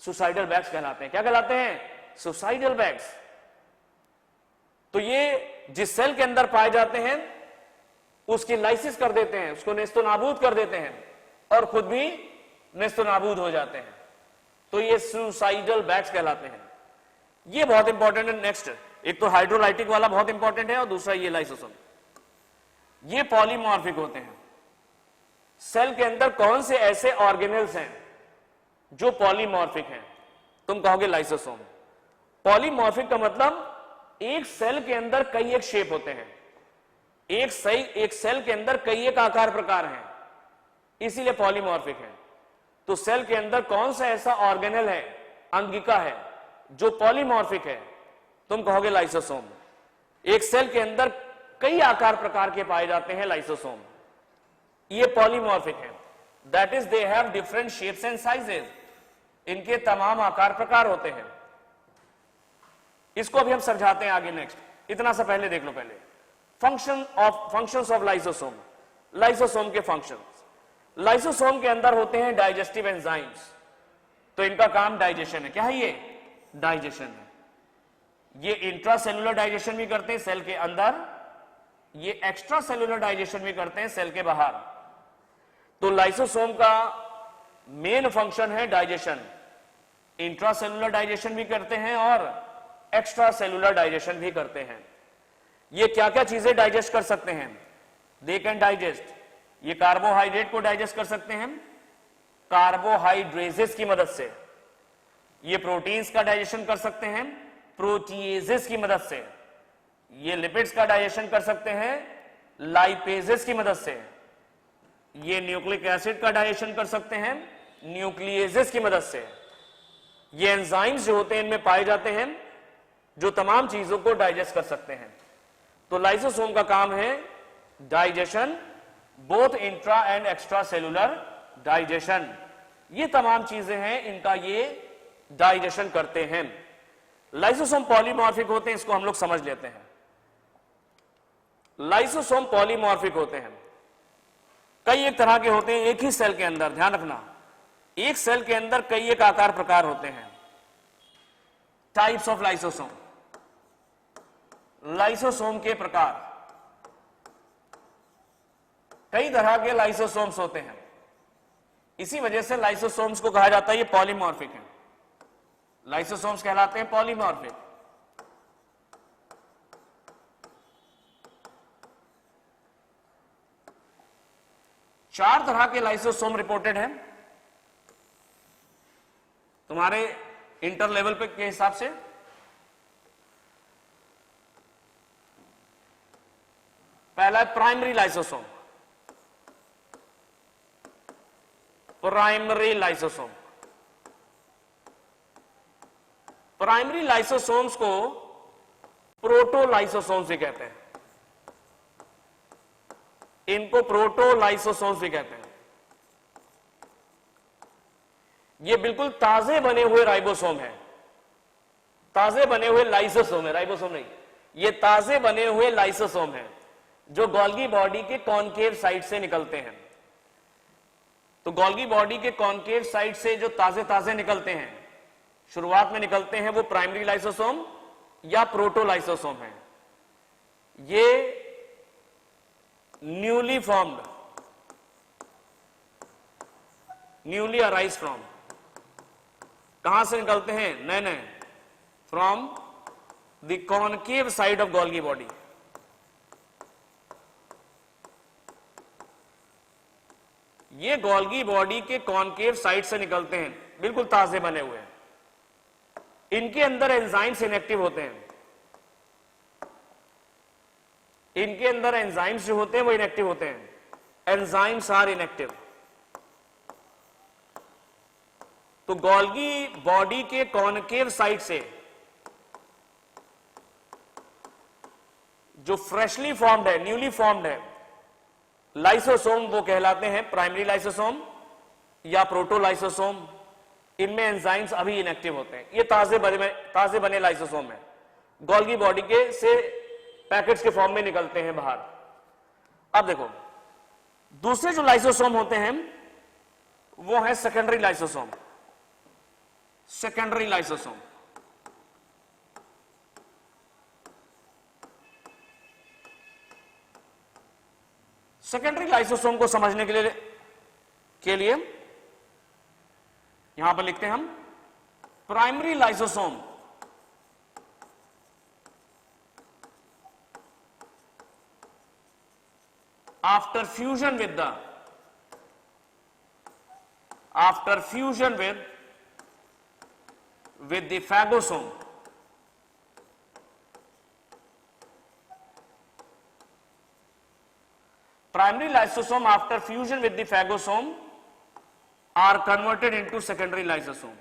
सुसाइडल बैग्स कहलाते हैं। क्या कहलाते हैं? Suicidal bags. तो ये जिस सेल के अंदर पाए जाते हैं उसकी लाइसिस कर देते हैं, उसको नेस्तनाबूद कर देते हैं और खुद भी नेस्तनाबूद हो जाते हैं। तो ये सुसाइडल बैग्स कहलाते हैं। ये बहुत इंपॉर्टेंट है। नेक्स्ट, एक तो हाइड्रोलाइटिक वाला बहुत इंपॉर्टेंट है और दूसरा ये लाइसोसोम। ये पॉलीमॉर्फिक होते हैं। सेल के अंदर कौन से ऐसे ऑर्गेनल्स हैं जो पॉलीमॉर्फिक हैं? तुम कहोगे लाइसोसोम। पॉलीमॉर्फिक का मतलब एक सेल के अंदर कई एक शेप होते हैं, एक सेल के अंदर कई एक आकार प्रकार हैं, इसीलिए पॉलीमॉर्फिक है। तो सेल के अंदर कौन सा ऐसा ऑर्गेनल है, अंगिका है, जो पॉलीमॉर्फिक है? तुम कहोगे लाइसोसोम। एक सेल के अंदर कई आकार प्रकार के पाए जाते हैं लाइसोसोम, ये पॉलीमॉर्फिक है। That is they have different shapes and sizes. इनके तमाम आकार प्रकार होते हैं। इसको अभी हम समझाते हैं आगे। नेक्स्ट, इतना सा पहले देख लो। पहले फंक्शंस ऑफ लाइसोसोम, लाइसोसोम के फंक्शंस। लाइसोसोम के अंदर होते हैं डाइजेस्टिव एंजाइम्स, तो इनका काम डाइजेशन है। क्या है ये? डाइजेशन है। ये इंट्रासेलुलर डाइजेशन भी करते हैं सेल के अंदर, ये एक्स्ट्रा सेलुलर डाइजेशन भी करते हैं सेल के बाहर। तो लाइसोसोम का मेन फंक्शन है डाइजेशन, इंट्रासेलुलर डाइजेशन भी करते हैं और एक्स्ट्रा सेलुलर डाइजेशन भी करते हैं। ये क्या क्या चीजें डाइजेस्ट कर सकते हैं? दे कैन डाइजेस्ट, ये कार्बोहाइड्रेट को डाइजेस्ट कर सकते हैं कार्बोहाइड्रेजेस की मदद से, ये प्रोटीन्स का डाइजेशन कर सकते हैं प्रोटीएजेस की मदद से, ये लिपिड्स का डाइजेशन कर सकते हैं लाइपेजेस की मदद से, ये न्यूक्लिक एसिड का डाइजेशन कर सकते हैं न्यूक्लिएजेस की मदद से। ये एंजाइम्स जो होते हैं इनमें पाए जाते हैं जो तमाम चीजों को डाइजेस्ट कर सकते हैं। तो लाइसोसोम का काम है digestion, both intra and extra cellular digestion. ये तमाम चीजें हैं इनका ये डाइजेशन करते हैं। लाइसोसोम पॉलीमॉर्फिक होते हैं, इसको हम लोग समझ लेते हैं। लाइसोसोम पॉलीमॉर्फिक होते हैं, कई एक तरह के होते हैं एक ही सेल के अंदर। ध्यान रखना, एक सेल के अंदर कई एक आकार प्रकार होते हैं। टाइप्स ऑफ लाइसोसोम, लाइसोसोम के प्रकार, कई तरह के लाइसोसोम्स होते हैं। इसी वजह से लाइसोसोम्स को कहा जाता है ये पॉलीमॉर्फिक है। लाइसोसोम्स कहलाते हैं पॉलीमॉर्फिक। चार तरह के लाइसोसोम रिपोर्टेड हैं तुम्हारे इंटर लेवल पे के हिसाब से। पहला है primary lysosome, primary lysosome. Primary lysosomes को प्रोटोलाइसोसोम्स भी कहते हैं, इनको प्रोटोलाइसोसोम्स भी कहते हैं। ये बिल्कुल ताजे बने हुए राइबोसोम है, ताजे बने हुए लाइसोसोम है, राइबोसोम नहीं, ये ताजे बने हुए लाइसोसोम है जो गोल्गी बॉडी के कॉनकेव साइड से निकलते हैं। तो गोल्गी बॉडी के कॉनकेव साइड से जो ताजे ताजे निकलते हैं, शुरुआत में निकलते हैं, वो प्राइमरी लाइसोसोम या प्रोटोलाइसोसोम है। ये newly formed, newly arise from, कहां से निकलते हैं? नए नए, from the concave side of Golgi body. ये गोल्गी बॉडी के कॉनकेव साइड से निकलते हैं, बिल्कुल ताजे बने हुए हैं। इनके अंदर एंजाइम्स इनएक्टिव होते हैं, इनके अंदर एंजाइम्स जो होते हैं वो इनएक्टिव होते हैं। Enzymes are inactive. तो गोल्गी बॉडी के कॉनकेव साइड से जो फ्रेशली फॉर्म्ड है, न्यूली फॉर्म्ड है लाइसोसोम, वो कहलाते हैं प्राइमरी लाइसोसोम या प्रोटोलाइसोसोम। इनमें एंजाइम्स अभी इनएक्टिव होते हैं। ये ताजे बने लाइसोसोम है, गोल्गी बॉडी के से पैकेट्स के फॉर्म में निकलते हैं बाहर। अब देखो, दूसरे जो लाइसोसोम होते हैं वो है secondary lysosome. Secondary lysosome, secondary lysosome को समझने के लिए यहां पर लिखते हैं हम primary lysosome after fusion with the phagosome, primary lysosome after fusion with the phagosome are converted into secondary lysosome,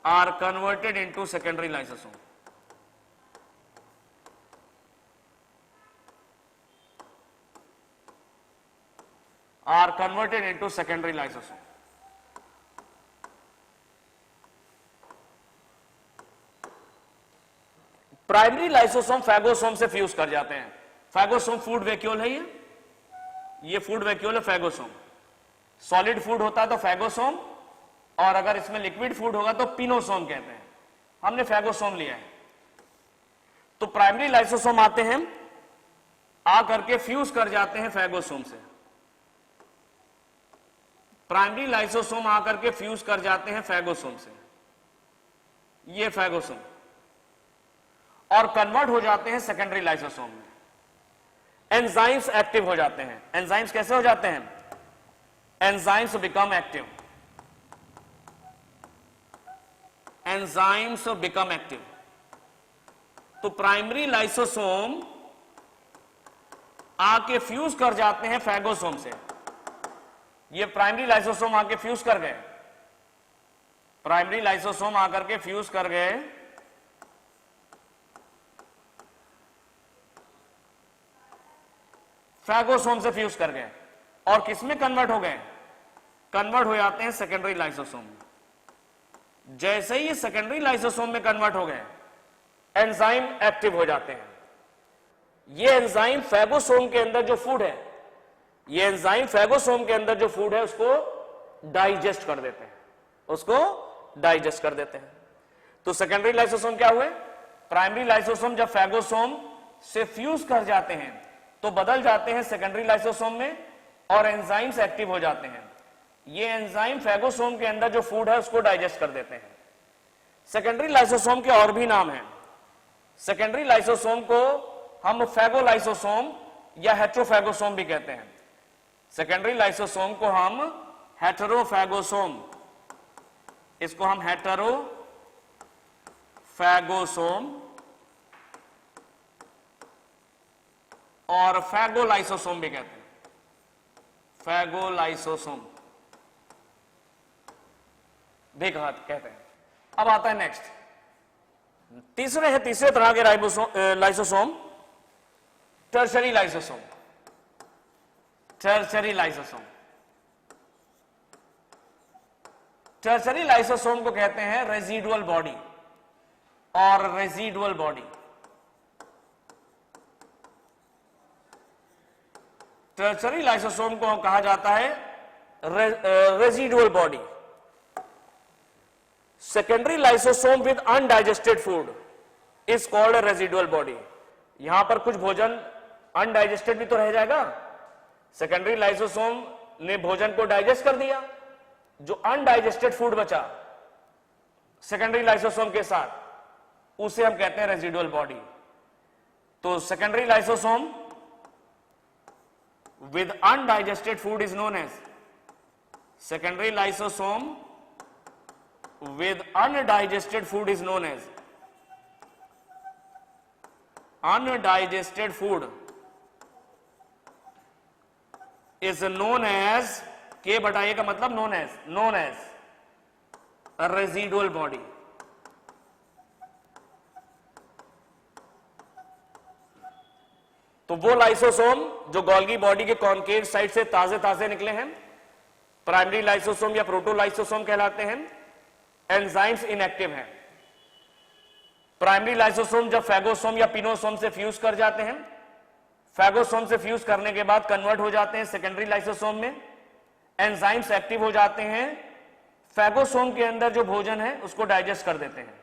are converted into secondary lysosome. Are converted into secondary lysosome. Primary lysosome phagosome से fuse कर जाते हैं। Phagosome food vacuole है, ये food vacuole है phagosome. Solid food होता है तो फैगोसोम, और अगर इसमें लिक्विड फूड होगा तो पिनोसोम कहते हैं। हमने फैगोसोम लिया है। तो प्राइमरी लाइसोसोम आते हैं, आ करके फ्यूज कर जाते हैं फैगोसोम से। प्राइमरी लाइसोसोम आकर के फ्यूज कर जाते हैं फैगोसोम से, ये फैगोसोम, और कन्वर्ट हो जाते हैं सेकेंडरी लाइसोसोम में। एंजाइम्स एक्टिव हो जाते हैं। एंजाइम्स कैसे हो जाते हैं? Enzymes become active. Enzymes become active. तो प्राइमरी लाइसोसोम आके फ्यूज कर जाते हैं फैगोसोम से। ये प्राइमरी लाइसोसोम आके फ्यूज कर गए, प्राइमरी लाइसोसोम आकर के फ्यूज कर गए फैगोसोम से फ्यूज कर गए, और किसमें कन्वर्ट हो गए? कन्वर्ट हो जाते हैं सेकेंडरी लाइसोसोम में। जैसे ही सेकेंडरी लाइसोसोम में कन्वर्ट हो गए, एंजाइम एक्टिव हो जाते हैं। ये एंजाइम फैगोसोम के अंदर जो फूड है, ये एंजाइम फैगोसोम के अंदर जो फूड है उसको डाइजेस्ट कर देते हैं, उसको डाइजेस्ट कर देते हैं। तो सेकेंडरी लाइसोसोम क्या हुए? प्राइमरी लाइसोसोम जब फैगोसोम से फ्यूज कर जाते हैं तो बदल जाते हैं सेकेंडरी लाइसोसोम में, और एंजाइम्स एक्टिव हो जाते हैं। ये एंजाइम फैगोसोम के अंदर जो फूड है उसको डाइजेस्ट कर देते हैं। सेकेंडरी लाइसोसोम के और भी नाम हैं। सेकेंडरी लाइसोसोम को हम फैगोलाइसोसोम या हेट्रोफैगोसोम भी कहते हैं। सेकेंडरी लाइसोसोम को हम हेटेरोफैगोसोम, इसको हम हेटेरोफैगोसोम और फैगोलाइसोसोम भी कहते हैं। फैगोलाइसोसोम भी कहते हैं। अब आता है नेक्स्ट, तीसरे तरह के lysosome, tertiary lysosome. Tertiary lysosome, tertiary lysosome को कहते हैं रेजिडुअल बॉडी और रेजिडुअल बॉडी। टर्शरी लाइसोसोम को कहा जाता है residual body. Secondary lysosome with undigested food is called residual body. यहां पर कुछ भोजन अनडाइजेस्टेड भी तो रह जाएगा। सेकेंडरी लाइसोसोम ने भोजन को डाइजेस्ट कर दिया, जो अनडाइजेस्टेड फूड बचा सेकेंडरी लाइसोसोम के साथ, उसे हम कहते हैं रेजिडुअल बॉडी। तो secondary lysosome with undigested food is known as secondary lysosome with undigested food is known as undigested food is known as के बटाइए का मतलब known as a residual body। तो वो लाइसोसोम जो गोल्गी बॉडी के concave side से ताजे निकले हैं, प्राइमरी लाइसोसोम या प्रोटोलाइसोसोम कहलाते हैं। एंजाइम्स इनएक्टिव हैं। प्राइमरी लाइसोसोम जब फैगोसोम या पिनोसोम से फ्यूज कर जाते हैं, फैगोसोम से फ्यूज करने के बाद कन्वर्ट हो जाते हैं सेकेंडरी लाइसोसोम में, एंजाइम्स एक्टिव हो जाते हैं, फैगोसोम के अंदर जो भोजन है उसको डाइजेस्ट कर देते हैं।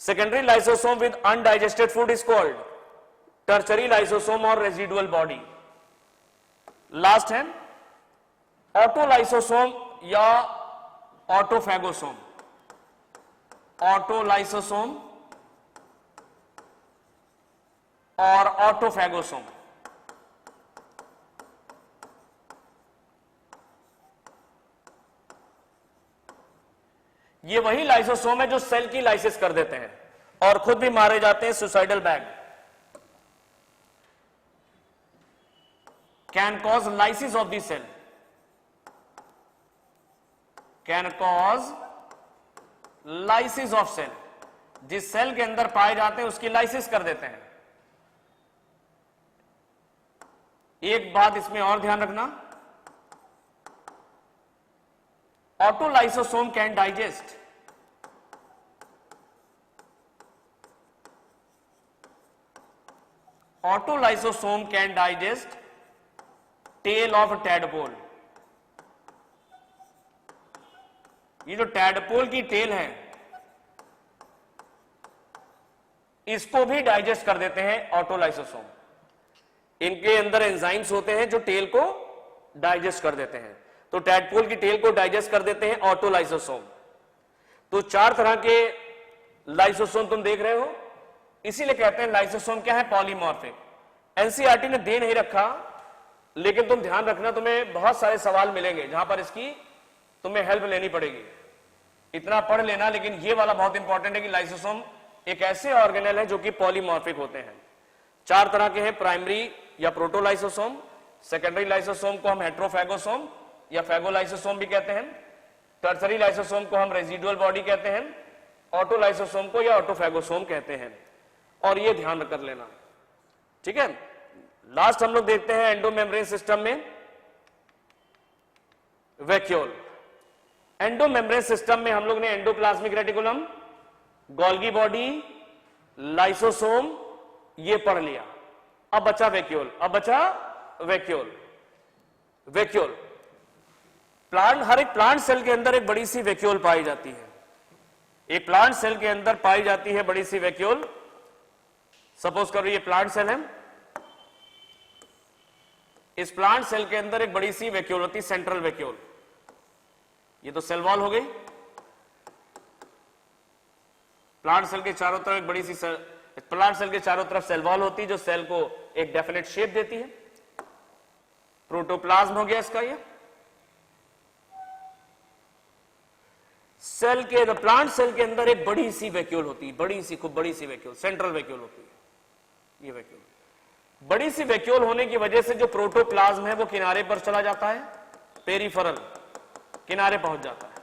Secondary lysosome with undigested food is called tertiary lysosome और रेजिडुअल बॉडी। लास्ट है ऑटोलाइसोसोम या ऑटोफैगोसोम। ऑटोलाइसोसोम और ऑटोफैगोसोम। ये वही लाइसोसोम है जो सेल की लाइसिस कर देते हैं और खुद भी मारे जाते हैं suicidal bag. Can cause lysis of the cell, can cause lysis of cell. जिस सेल के अंदर पाए जाते हैं उसकी लाइसिस कर देते हैं। एक बात इसमें और ध्यान रखना, autolysosome can digest, autolysosome can digest tail of tadpole. ये जो टैडपोल की टेल है इसको भी डाइजेस्ट कर देते हैं ऑटोलाइसोसोम। इनके अंदर एंजाइम्स होते हैं जो टेल को डाइजेस्ट कर देते हैं। तो टैडपोल की टेल को डाइजेस्ट कर देते हैं ऑटोलाइसोसोम। तो 4 तरह के लाइसोसोम तुम देख रहे हो, इसीलिए कहते हैं लाइसोसोम क्या है, पॉलीमॉर्फिक। एनसीईआरटी ने दे नहीं रखा, लेकिन तुम ध्यान रखना, तुम्हें बहुत सारे सवाल मिलेंगे जहां पर इसकी तुम्हें हेल्प लेनी पड़ेगी। इतना पढ़ लेना, लेकिन ये वाला बहुत इंपॉर्टेंट है कि लाइसोसोम एक ऐसे ऑर्गेनेल है जो कि पॉलीमॉर्फिक होते हैं। 4 तरह के हैं, प्राइमरी या प्रोटोलाइसोसोम, सेकेंडरी लाइसोसोम को हम हेट्रोफैगोसोम या फैगोलाइसोसोम भी कहते हैं, टर्सरी लाइसोसोम को हम रेजिडुअल बॉडी कहते हैं, ऑटोलाइसोसोम को या ऑटोफैगोसोम कहते हैं। और ये ध्यान कर लेना, ठीक है। लास्ट हम लोग देखते हैं एंडोमेम्ब्रेन सिस्टम में वैक्यूल। एंडोमेम्ब्रेन सिस्टम में हम लोग ने endoplasmic reticulum, Golgi body, lysosome ये पढ़ लिया। अब बचा वैक्यूल। वैक्यूल प्लांट, हर एक प्लांट सेल के अंदर एक बड़ी सी वैक्यूल पाई जाती है। एक प्लांट सेल के अंदर पाई जाती है बड़ी सी वैक्यूल। सपोज करो ये प्लांट सेल है, इस प्लांट सेल के अंदर एक बड़ी सी वैक्यूल होती है, सेंट्रल वैक्यूल। ये तो सेल वॉल हो गई। प्लांट सेल के चारों तरफ एक बड़ी सी प्लांट सेल के चारों तरफ सेल वॉल होती है जो सेल को एक डेफिनेट शेप देती है। प्रोटोप्लाज्म हो गया इसका। ये सेल के, प्लांट सेल के अंदर एक बड़ी सी वैक्यूल होती है, बड़ी सी, खूब बड़ी सी वैक्यूल, सेंट्रल वैक्यूल होती है। ये वैक्यूल, बड़ी सी वैक्यूल होने की वजह से जो प्रोटोप्लाज्म है वो किनारे पर चला जाता है, पेरिफेरल किनारे पहुंच जाता है।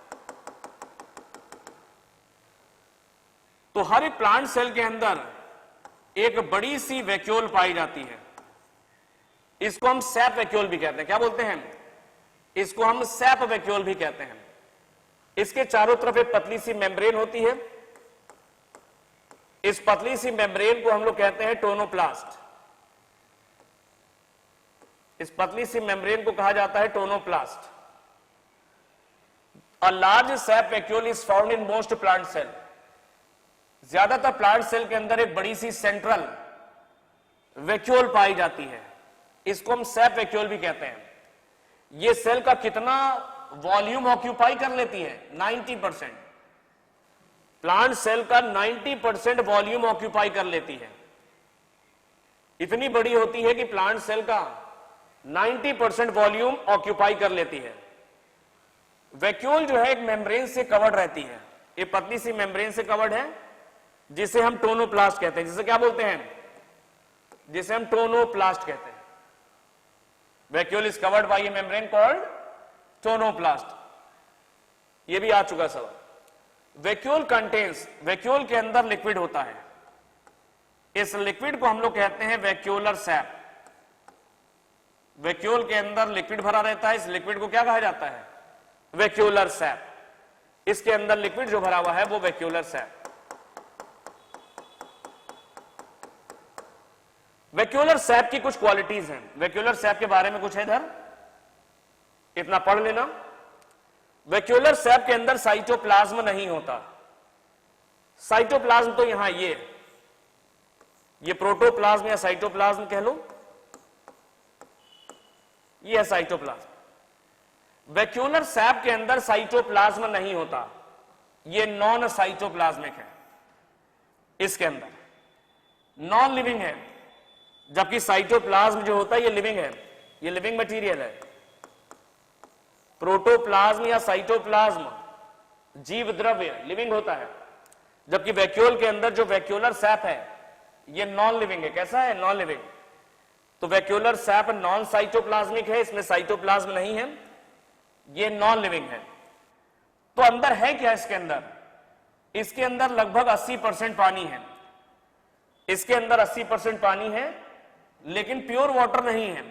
तो हर एक प्लांट सेल के अंदर एक बड़ी सी वैक्यूल पाई जाती है। इसको हम सैप वैक्यूल भी कहते हैं। क्या बोलते हैं? इसको हम सैप वैक्यूल भी कहते हैं। इसके चारों तरफ एक पतली सी मेम्ब्रेन होती है। इस पतली सी मेम्ब्रेन को हम लोग कहते हैं टोनोप्लास्ट। इस पतली सी मेम्ब्रेन को कहा जाता है tonoplast. A large sap vacuole is found in most plant cell. ज्यादातर प्लांट सेल के अंदर एक बड़ी सी सेंट्रल वैक्यूल पाई जाती है। इसको हम सैप वैक्यूल भी कहते हैं। ये सेल का कितना वॉल्यूम ऑक्यूपाई कर लेती है? 90%। प्लांट सेल का 90% वॉल्यूम ऑक्यूपाई कर लेती है। इतनी बड़ी होती है कि प्लांट सेल का 90% वॉल्यूम ऑक्यूपाई कर लेती है। वैक्यूल जो है एक मेम्ब्रेन से कवर्ड रहती है। ये पतली सी मेम्ब्रेन से कवर्ड है जिसे हम टोनोप्लास्ट कहते हैं। जिसे क्या बोलते हैं? जिसे हम टोनोप्लास्ट कहते हैं। Vacuole is covered by A membrane called tonoplast. ये भी आ चुका सवाल। वैक्यूल कंटेन्स, वैक्यूल के अंदर लिक्विड होता है। इस लिक्विड को हम लोग कहते हैं वैक्यूलर सैप। वैक्यूल के अंदर लिक्विड भरा रहता है। इस लिक्विड को क्या कहा जाता है? Vacuolar SAP. इसके अंदर लिक्विड जो भरा हुआ है वो वैक्यूलर सैप। वैक्यूलर सैप की कुछ क्वालिटीज हैं। वैक्यूलर सैप के बारे में कुछ है इधर, इतना पढ़ लेना। वैक्यूलर सैप के अंदर साइटोप्लाज्म नहीं होता। साइटोप्लाज्म तो यहां ये प्रोटोप्लाज्म या साइटोप्लाज्म कह लो, ये है साइटोप्लाज्म। वैक्यूलर सैप के अंदर साइटोप्लाज्म नहीं होता, ये नॉन साइटोप्लाज्मिक है। इसके अंदर नॉन लिविंग है, जबकि साइटोप्लाज्म जो होता है ये लिविंग है, ये लिविंग मटेरियल है। प्रोटोप्लाज्म या साइटोप्लाज्म जीव द्रव्य लिविंग होता है, जबकि वैक्यूल के अंदर जो वैक्यूलर सैप है ये नॉन लिविंग है। कैसा है? Non living. तो वैक्यूलर सैप नॉन साइटोप्लाज्मिक है, इसमें साइटोप्लाज्म नहीं है, ये नॉन लिविंग है। तो अंदर है क्या इसके अंदर? इसके अंदर लगभग 80% पानी है। इसके अंदर 80% पानी है, लेकिन प्योर वाटर नहीं है।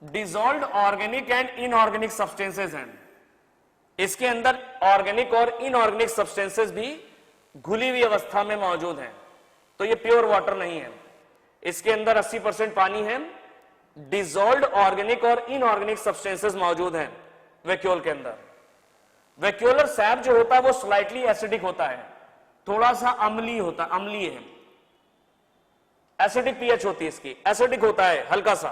Dissolved organic and inorganic substances हैं। इसके अंदर ऑर्गेनिक और इनऑर्गेनिक सब्सटेंसेस भी घुली हुई अवस्था में मौजूद हैं। तो ये प्योर वाटर नहीं है। इसके अंदर 80% पानी है, डिजॉल्व्ड ऑर्गेनिक और इनऑर्गेनिक सब्सटेंसेस मौजूद हैं वैक्यूल के अंदर। वैक्यूलर सैप जो होता है वो स्लाइटली एसिडिक होता है, थोड़ा सा अम्लीय होता है, अम्लीय है, एसिडिक पीएच होती है इसकी, एसिडिक होता है हल्का सा।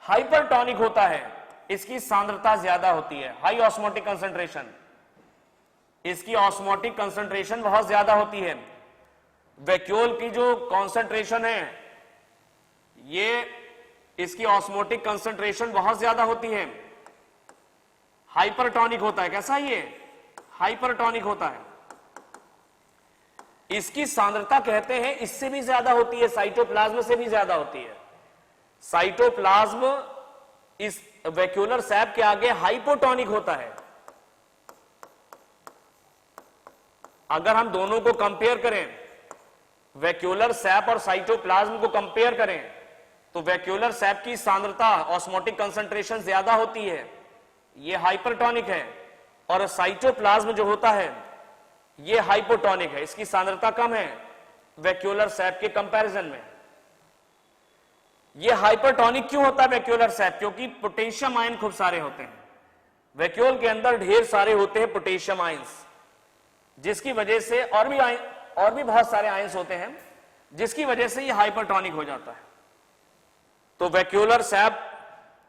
हाइपरटोनिक होता है, इसकी सांद्रता ज्यादा होती है, हाई ऑस्मोटिक कंसंट्रेशन, इसकी ऑस्मोटिक कंसंट्रेशन बहुत ज्यादा होती है। वैक्यूल की जो कॉन्सेंट्रेशन है, ये इसकी ऑस्मोटिक कंसंट्रेशन बहुत ज्यादा होती है, हाइपरटोनिक होता है। कैसा ये हाइपरटोनिक होता है। इसकी सांद्रता कहते हैं इससे भी ज्यादा होती है, साइटोप्लाज्म से भी ज्यादा होती है। साइटोप्लाज्म इस वैक्यूलर सैप के आगे हाइपोटोनिक होता है। अगर हम दोनों को कंपेयर करें, वैक्यूलर सैप और साइटोप्लाज्म को कंपेयर करें, तो वैक्यूलर सैप की सांद्रता ऑस्मोटिक कंसंट्रेशन ज्यादा होती है, ये हाइपरटोनिक है, और साइटोप्लाज्म जो होता है ये हाइपोटोनिक है, इसकी सांद्रता कम है वैक्यूलर सैप के कंपैरिजन में। ये हाइपरटोनिक क्यों होता है वैक्यूलर सैप? क्योंकि पोटेशियम आयन खूब सारे होते हैं वैक्यूल के अंदर, ढेर सारे होते हैं पोटेशियम आयंस, जिसकी वजह से और भी बहुत सारे आयंस होते हैं, जिसकी वजह से ये हाइपरटोनिक हो जाता है। तो वैक्यूलर सैप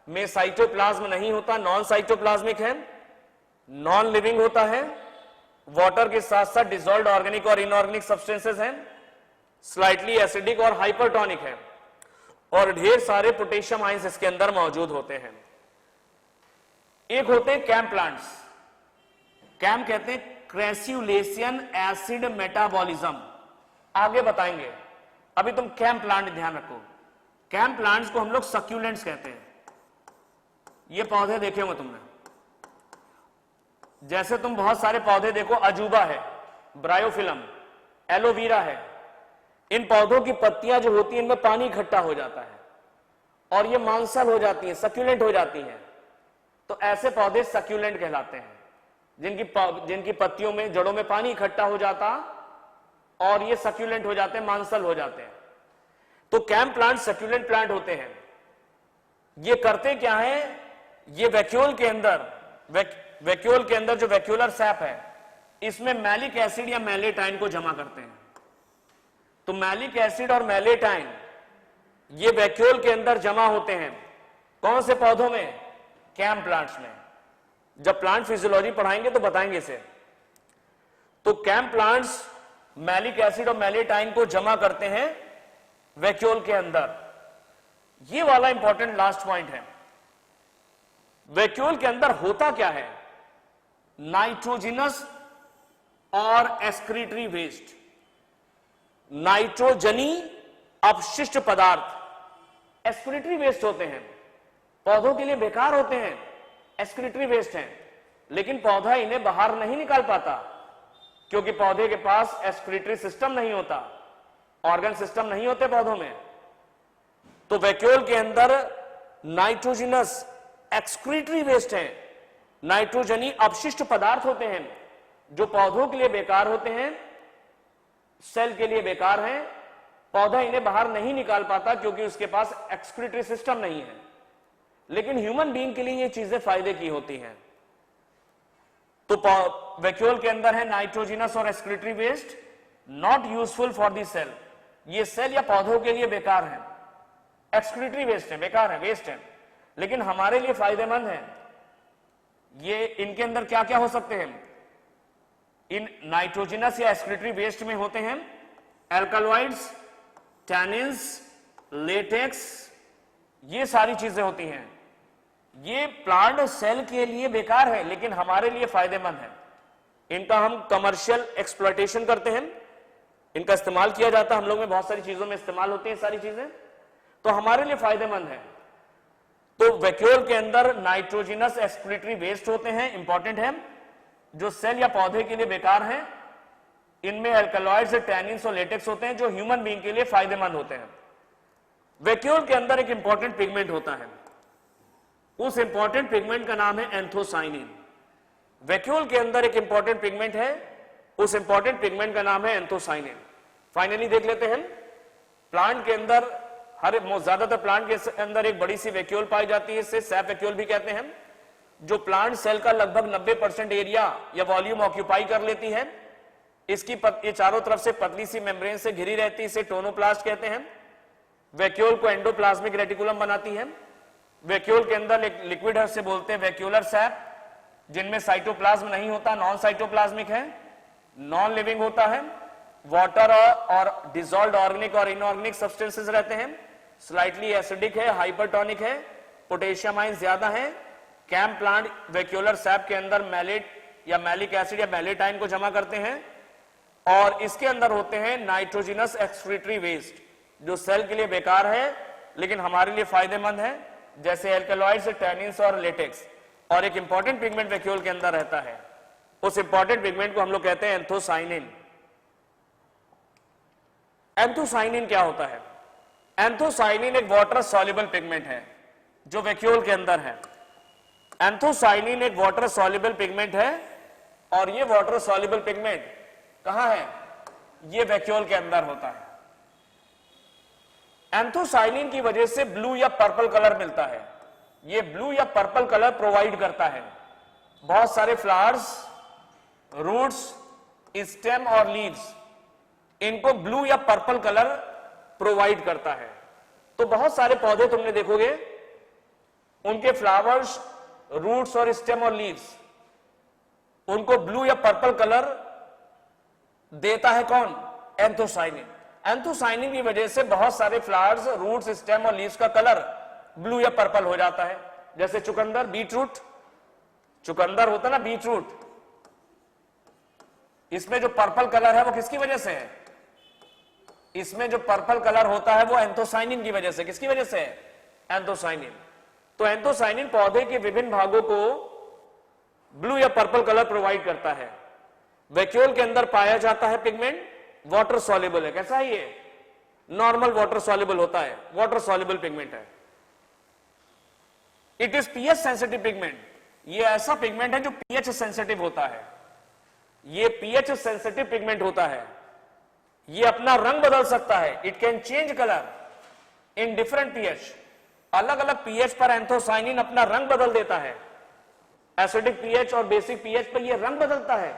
में साइटोप्लाज्म नहीं होता, नॉन साइटोप्लाज्मिक है, नॉन लिविंग होता है, वाटर के साथ साथ डिसॉल्व्ड ऑर्गेनिक और इनऑर्गेनिक सब्सटेंसेस हैं, स्लाइटली एसिडिक और हाइपरटोनिक है, और ढेर सारे पोटेशियम आयंस इसके अंदर मौजूद होते हैं। एक होते हैं कैम प्लांट्स, कैम कहते हैं क्रेस्युलेशियन एसिड मेटाबॉलिज्म, आगे बताएंगे, अभी तुम कैम प्लांट ध्यान रखो। कैम प्लांट्स को हम लोग सक्यूलेंट्स कहते हैं। ये पौधे देखे हो तुमने, जैसे तुम बहुत सारे पौधे देखो, अजूबा है, ब्रायोफिलम, एलोवेरा है, इन पौधों की पत्तियां जो होती हैं इनमें पानी इकट्ठा हो जाता है और ये मांसल हो जाती हैं, सक्यूलेंट हो जाती हैं। तो ऐसे पौधे सक्यूलेंट कहलाते हैं, जिनकी पत्तियों में, जड़ों में पानी इकट्ठा हो जाता और ये सक्यूलेंट हो जाते हैं, मांसल हो जाते हैं। तो कैम प्लांट सक्यूलेंट प्लांट होते हैं। ये करते क्या है, ये वैक्यूल के अंदर जो वैक्यूलर सैप है, इसमें मैलिक एसिड या मैलेटाइन को जमा करते हैं। तो मैलिक एसिड और मैलेटाइन ये वैक्यूल के अंदर जमा होते हैं, कौन से पौधों में? कैम प्लांट्स में। जब प्लांट फिजियोलॉजी पढ़ाएंगे तो बताएंगे इसे। तो कैम प्लांट्स मैलिक एसिड और मैलेटाइन को जमा करते हैं वैक्यूल के अंदर। ये वाला इंपॉर्टेंट लास्ट पॉइंट है। वैक्यूल के अंदर होता क्या है? नाइट्रोजिनस और एक्सक्रीटरी वेस्ट, नाइट्रोजनी अपशिष्ट पदार्थ एक्सक्रीटरी वेस्ट होते हैं, पौधों के लिए बेकार होते हैं, एक्सक्रीटरी वेस्ट हैं, लेकिन पौधा इन्हें बाहर नहीं निकाल पाता क्योंकि पौधे के पास एक्सक्रीटरी सिस्टम नहीं होता, ऑर्गन सिस्टम नहीं होते पौधों में। तो वैक्यूल के अंदर नाइट्रोजिनस एक्सक्रीटरी वेस्ट है, नाइट्रोजनी अपशिष्ट पदार्थ होते हैं जो पौधों के लिए बेकार होते हैं, सेल के लिए बेकार हैं, पौधा इन्हें बाहर नहीं निकाल पाता क्योंकि उसके पास एक्सक्रीटरी सिस्टम नहीं है। लेकिन ह्यूमन बीइंग के लिए ये चीजें फायदे की होती हैं। तो वैक्यूल के अंदर है नाइट्रोजिनस और excretory waste, not useful for the cell, ये सेल या पौधों के लिए बेकार है, एक्सक्रीटरी वेस्ट है, बेकार है, वेस्ट है, लेकिन हमारे लिए फायदेमंद है। ये इनके अंदर क्या क्या हो सकते हैं? इन नाइट्रोजिनस या एक्सक्रीटरी वेस्ट में होते हैं एल्कलॉइड्स, टैनिन्स, लेटेक्स, ये सारी चीजें होती हैं। ये प्लांट सेल के लिए बेकार है लेकिन हमारे लिए फायदेमंद है। इनका हम कमर्शियल एक्सप्लॉयटेशन करते हैं, इनका इस्तेमाल किया जाता है, हम लोग में बहुत सारी चीजों में इस्तेमाल होती हैं सारी चीजें, तो हमारे लिए फायदेमंद है। तो वैक्यूल के अंदर नाइट्रोजिनस एक्सक्रीटरी वेस्ट होते हैं, इंपॉर्टेंट है, जो सेल या पौधे के लिए बेकार हैं। इनमें एल्कलॉइड्स, टैनिन्स और लेटेक्स होते हैं जो ह्यूमन बीइंग के लिए फायदेमंद होते हैं। वैक्यूल के अंदर एक इंपॉर्टेंट पिगमेंट होता है, उस इंपॉर्टेंट पिगमेंट का नाम है एंथोसाइनिन। वैक्यूल के अंदर एक इंपॉर्टेंट पिगमेंट है, उस इंपॉर्टेंट पिगमेंट का नाम है एंथोसाइनिन। फाइनली देख लेते हैं प्लांट के अंदर ज्यादातर प्लांट के अंदर एक बड़ी सी वैक्यूल पाई जाती है, इसे सैप वैक्यूल भी कहते हैं, जो प्लांट सेल का लगभग 90% एरिया या वॉल्यूम ऑक्यूपाई कर लेती है। इसकी ये चारों तरफ से पतली सी मेम्ब्रेन से घिरी रहती है, इसे टोनोप्लास्ट कहते हैं। वैक्यूल को एंडोप्लाज्मिक रेटिकुलम बनाती है। वैक्यूल के अंदर एक लिक्विड है, उसे बोलते हैं वैक्यूलर सैप, जिनमें साइटोप्लाज्म नहीं होता, नॉन साइटोप्लाज्मिक है, नॉन लिविंग होता है। वाटर और डिसॉल्व्ड ऑर्गेनिक और इनऑर्गेनिक सब्सटेंसेस रहते हैं, स्लाइटली एसिडिक है, हाइपरटोनिक है, पोटेशियम आयन ज्यादा है। कैम प्लांट वैक्यूलर सैप के अंदर मैलेट या मैलिक एसिड या मैलेटाइन को जमा करते हैं, और इसके अंदर होते हैं नाइट्रोजिनस एक्सक्रीटरी वेस्ट, जो सेल के लिए बेकार है लेकिन हमारे लिए फायदेमंद है, जैसे एल्कलॉइड्स, टैनिन्स और लेटेक्स। और एक इंपॉर्टेंट पिगमेंट वैक्यूल के अंदर रहता है, उस इंपॉर्टेंट पिगमेंट को हम लोग कहते हैं एंथोसाइनिन। एंथोसाइनिन क्या होता है? एंथोसाइनिन एक वाटर सॉल्युबल पिगमेंट है जो वैक्यूल के अंदर है। एंथोसाइनिन एक वाटर सॉल्युबल पिगमेंट है, और ये वाटर सॉल्युबल पिगमेंट कहां है? ये वैक्यूल के अंदर होता है। एंथोसाइनिन की वजह से ब्लू या पर्पल कलर मिलता है। ये ब्लू या पर्पल कलर प्रोवाइड करता है बहुत सारे फ्लावर्स, रूट्स, स्टेम और लीव्स, इनको ब्लू या पर्पल कलर प्रोवाइड करता है। तो बहुत सारे पौधे तुमने देखोगे, उनके फ्लावर्स, रूट्स और स्टेम और लीव्स, उनको ब्लू या पर्पल कलर देता है कौन? एंथोसाइनिन। एंथोसाइनिन की वजह से बहुत सारे फ्लावर्स, रूट्स, स्टेम और लीव्स का कलर ब्लू या पर्पल हो जाता है। जैसे चुकंदर, बीटरूट, चुकंदर होता है ना बीटरूट, इसमें जो पर्पल कलर है वो किसकी वजह से है? इसमें जो पर्पल कलर होता है वो एंथोसाइनिन की वजह से। किसकी वजह से है? एंथोसाइनिन। तो एंथोसाइनिन पौधे के विभिन्न भागों को ब्लू या पर्पल कलर प्रोवाइड करता है। वैक्यूल के अंदर पाया जाता है पिगमेंट, वाटर सॉल्युबल है। कैसा है ये? नॉर्मल वाटर सॉल्युबल होता है, वाटर सॉल्युबल पिगमेंट है। It is pH sensitive pigment. ये ऐसा पिगमेंट है जो पीएच सेंसिटिव होता है। ये पीएच सेंसिटिव पिगमेंट होता है। ये अपना रंग बदल सकता है। It can change colour in different pH. अलग अलग पीएच पर एंथोसाइनिन अपना रंग बदल देता है। एसिडिक पीएच और बेसिक पीएच पर यह रंग बदलता है।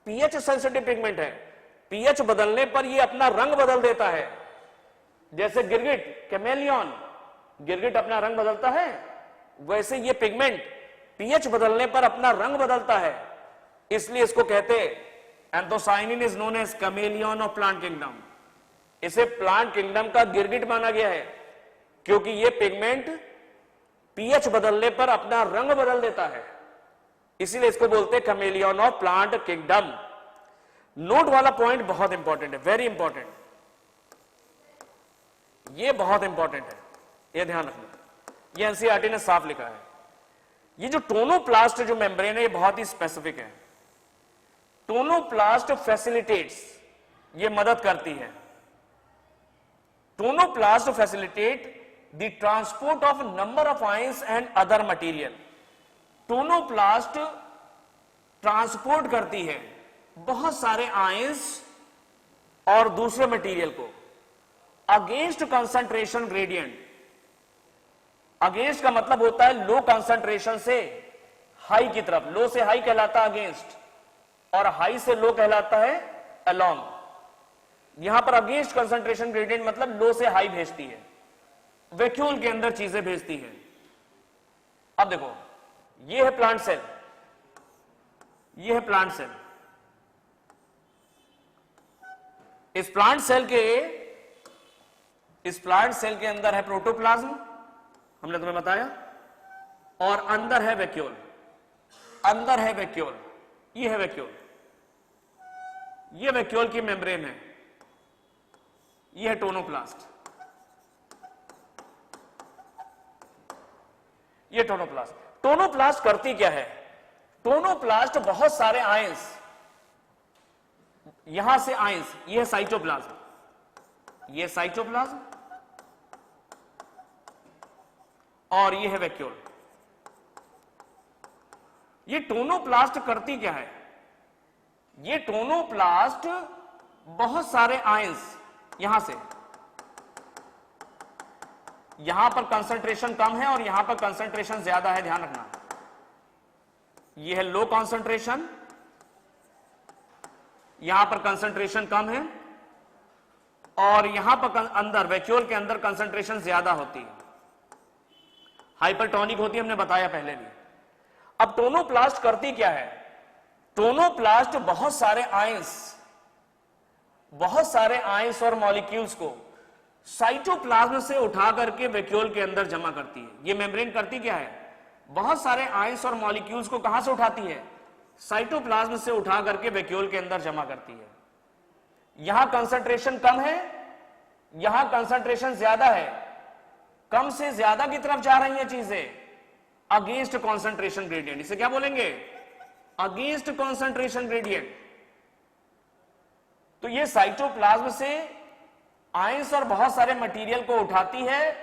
पीएच सेंसिटिव पिगमेंट है, पीएच बदलने पर यह अपना रंग बदल देता है। जैसे गिरगिट, कैमेलियन, गिरगिट अपना रंग बदलता है, वैसे ये पिगमेंट पीएच बदलने पर अपना रंग बदलता है। इसलिए इसको कहते हैं anthocyanin is known as chameleon of plant kingdom. इसे प्लांट किंगडम का गिरगिट माना गया है क्योंकि ये पिगमेंट पीएच बदलने पर अपना रंग बदल देता है। इसीलिए इसको बोलते हैं chameleon of plant kingdom. Note वाला पॉइंट बहुत इंपॉर्टेंट है, वेरी इंपॉर्टेंट। ये बहुत इंपॉर्टेंट है, ये ध्यान रखना। ये एनसीईआरटी ने साफ लिखा है। ये जो टोनोप्लास्ट जो मेम्ब्रेन है, ये बहुत ही स्पेसिफिक है। टोनोप्लास्ट फैसिलिटेट्स, ये मदद करती है। Tonoplast facilitate the transport of number of ions and other material. Tonoplast transport करती है बहुत सारे आयंस और दूसरे मटेरियल को अगेंस्ट कंसंट्रेशन ग्रेडियंट। अगेंस्ट का मतलब होता है लो कंसंट्रेशन से हाई की तरफ। लो से हाई कहलाता है अगेंस्ट, और हाई से लो कहलाता है अलोंग। यहां पर अगेंस्ट कंसंट्रेशन ग्रेडियंट मतलब लो से हाई भेजती है, वैक्यूल के अंदर चीजें भेजती है। अब देखो, ये है प्लांट सेल, ये है प्लांट सेल। इस प्लांट सेल के अंदर है प्रोटोप्लाज्म, हमने तुम्हें बताया, और अंदर है वैक्यूल। अंदर है वैक्यूल, ये है वैक्यूल, ये वैक्यूल की मेम्ब्रेन है, ये है टोनोप्लास्ट, ये टोनोप्लास्ट। टोनोप्लास्ट करती क्या है? टोनोप्लास्ट बहुत सारे आयंस, यहां से आयंस, ये है साइटोप्लाज्म, ये साइटोप्लाज्म, और ये है वैक्यूल। ये टोनोप्लास्ट करती क्या है? ये टोनोप्लास्ट बहुत सारे आयंस, यहां से यहां पर कंसंट्रेशन कम है और यहां पर कंसंट्रेशन ज्यादा है, ध्यान रखना। यह है लो कंसंट्रेशन, यहां पर कंसंट्रेशन कम है और यहां पर अंदर वैक्यूल के अंदर कंसंट्रेशन ज्यादा होती है, हाइपरटोनिक होती है, हमने बताया पहले भी। अब टोनोप्लास्ट करती क्या है? टोनोप्लास्ट बहुत सारे आयंस और मॉलिक्यूल्स को साइटोप्लाज्म से उठा करके वैक्यूल के अंदर जमा करती है। ये मेम्ब्रेन करती क्या है? बहुत सारे आयंस और मॉलिक्यूल्स को कहां से उठाती है? साइटोप्लाज्म से उठा करके वैक्यूल के अंदर जमा करती है। यहां कंसंट्रेशन कम है, यहां कंसंट्रेशन ज्यादा है, कम से ज्यादा की तरफ जा रही हैं चीजें, अगेंस्ट कॉन्सेंट्रेशन ग्रेडियंट। इसे क्या बोलेंगे? Against concentration gradient. तो ये साइटोप्लाज्म से आयंस और बहुत सारे मटेरियल को उठाती है,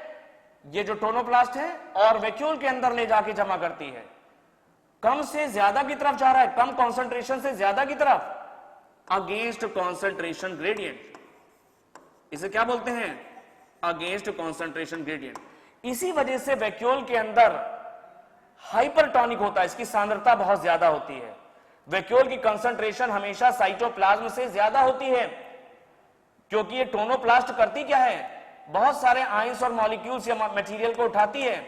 ये जो टोनोप्लास्ट है, और वैक्यूल के अंदर ले जाके जमा करती है। कम से ज्यादा की तरफ जा रहा है, कम कॉन्सेंट्रेशन से ज्यादा की तरफ, अगेंस्ट कॉन्सेंट्रेशन ग्रेडियंट। इसे क्या बोलते हैं? Against concentration gradient. इसी वजह से वैक्यूल के अंदर हाइपरटोनिक होता है, इसकी सांद्रता बहुत ज्यादा होती है। वैक्यूल की कंसंट्रेशन हमेशा साइटोप्लाज्म से ज्यादा होती है, क्योंकि ये टोनोप्लास्ट करती क्या है? बहुत सारे आयंस और मॉलिक्यूल्स या मटेरियल को उठाती है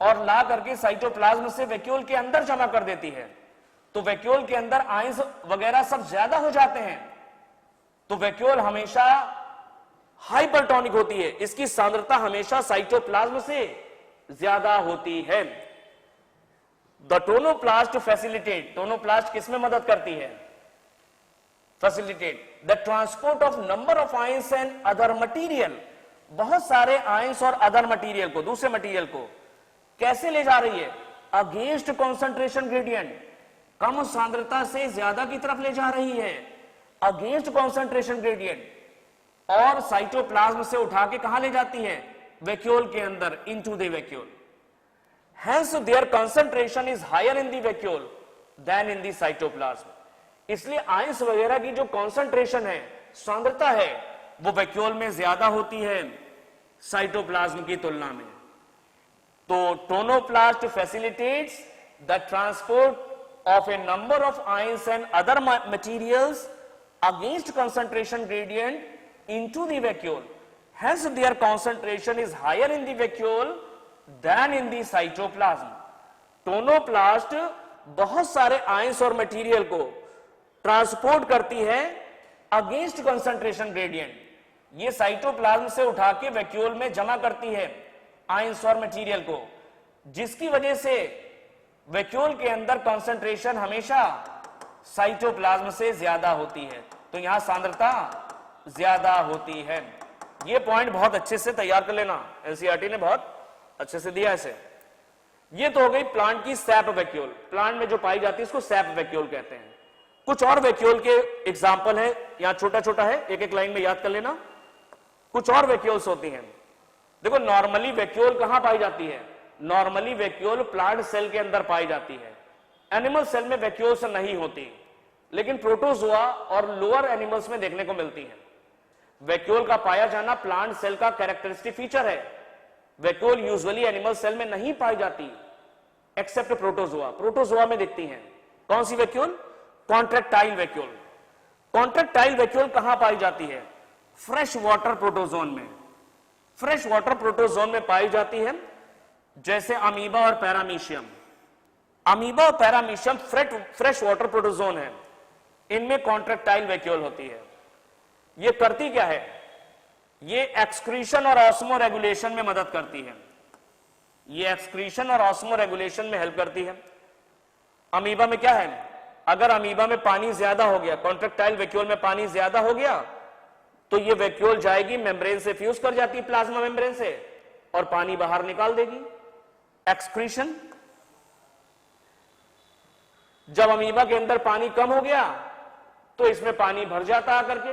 और ला करके साइटोप्लाज्म से वैक्यूल के अंदर जमा कर देती है। तो वैक्यूल के अंदर आयंस वगैरह सब ज्यादा हो जाते हैं, तो वैक्यूल हमेशा हाइपरटोनिक होती है, इसकी सांद्रता हमेशा साइटोप्लाज्म से ज्यादा होती है। द टोनोप्लास्ट फैसिलिटेट, टोनोप्लास्ट किसमें मदद करती है? Facilitate the transport of number of ions and other material. बहुत सारे आयंस और अदर मटीरियल को, दूसरे मटीरियल को कैसे ले जा रही है? अगेंस्ट कॉन्सेंट्रेशन ग्रेडियंट, कम सांद्रता से ज्यादा की तरफ ले जा रही है, अगेंस्ट कॉन्सेंट्रेशन ग्रेडियंट। और साइटोप्लाज्म से उठा के कहां ले जाती है? वैक्यूल के अंदर, into the vacuole. Hence their concentration is higher in the vacuole than in the cytoplasm. इसलिए आयंस वगैरह की जो कॉन्सेंट्रेशन है, सांद्रता है, वो वैक्यूल में ज्यादा होती है साइटोप्लाज्म की तुलना में। तो tonoplast facilitates the transport of A number of ions and other materials against concentration gradient into the vacuole. Hence their concentration is higher in the vacuole than in the cytoplasm. Tonoplast बहुत सारे ions और material को transport करती है against concentration gradient. ये cytoplasm से उठा के वैक्यूल में जमा करती है आयंस और मटेरियल को, जिसकी वजह से वैक्यूल के अंदर कंसंट्रेशन हमेशा साइटोप्लाज्म से ज्यादा होती है। तो यहां सांद्रता ज्यादा होती है। ये पॉइंट बहुत अच्छे से तैयार कर लेना, एनसीईआरटी ने बहुत अच्छे से दिया इसे। ये तो हो गई प्लांट की सैप वैक्यूल, प्लांट में जो पाई जाती है इसको सैप वैक्यूल कहते हैं। कुछ और वैक्यूल के एग्जाम्पल है, यहां छोटा छोटा है, एक एक लाइन में याद कर लेना। कुछ और वैक्यूल्स होती हैं। देखो नॉर्मली वैक्यूल कहां पाई जाती है? नॉर्मली वैक्यूल प्लांट सेल के अंदर पाई जाती है। एनिमल सेल में वैक्यूल्स नहीं होती, लेकिन प्रोटोजोआ और लोअर एनिमल्स में देखने को मिलती है। वैक्यूल का पाया जाना प्लांट सेल का कैरेक्टरिस्टिक फीचर है। वैक्यूल यूजुअली एनिमल सेल में नहीं पाई जाती, एक्सेप्ट प्रोटोजोआ। प्रोटोजोआ में दिखती हैं। कौन सी vacuole? Contractile vacuole. Contractile vacuole कहां पाई जाती है? फ्रेश वाटर प्रोटोजोन में। फ्रेश वाटर प्रोटोजोन में पाई जाती है, जैसे अमीबा और पैरामीशियम। अमीबा और पैरामीशियम फ्रेश वाटर प्रोटोजोन है, इनमें कॉन्ट्रैक्टाइल वैक्यूल होती है। ये करती क्या है? ये एक्सक्रीशन और ऑस्मो रेगुलेशन में मदद करती है। ये एक्सक्रीशन और ऑस्मो रेगुलेशन में हेल्प करती है। अमीबा में क्या है? अगर अमीबा में पानी ज्यादा हो गया, कॉन्ट्रैक्टाइल वैक्यूल में पानी ज्यादा हो गया, तो ये वैक्यूल जाएगी, मेम्ब्रेन से फ्यूज कर जाती है प्लाज्मा मेम्ब्रेन से, और पानी बाहर निकाल देगी। एक्सक्रीशन। जब अमीबा के अंदर पानी कम हो गया तो इसमें पानी भर जाता आकर के,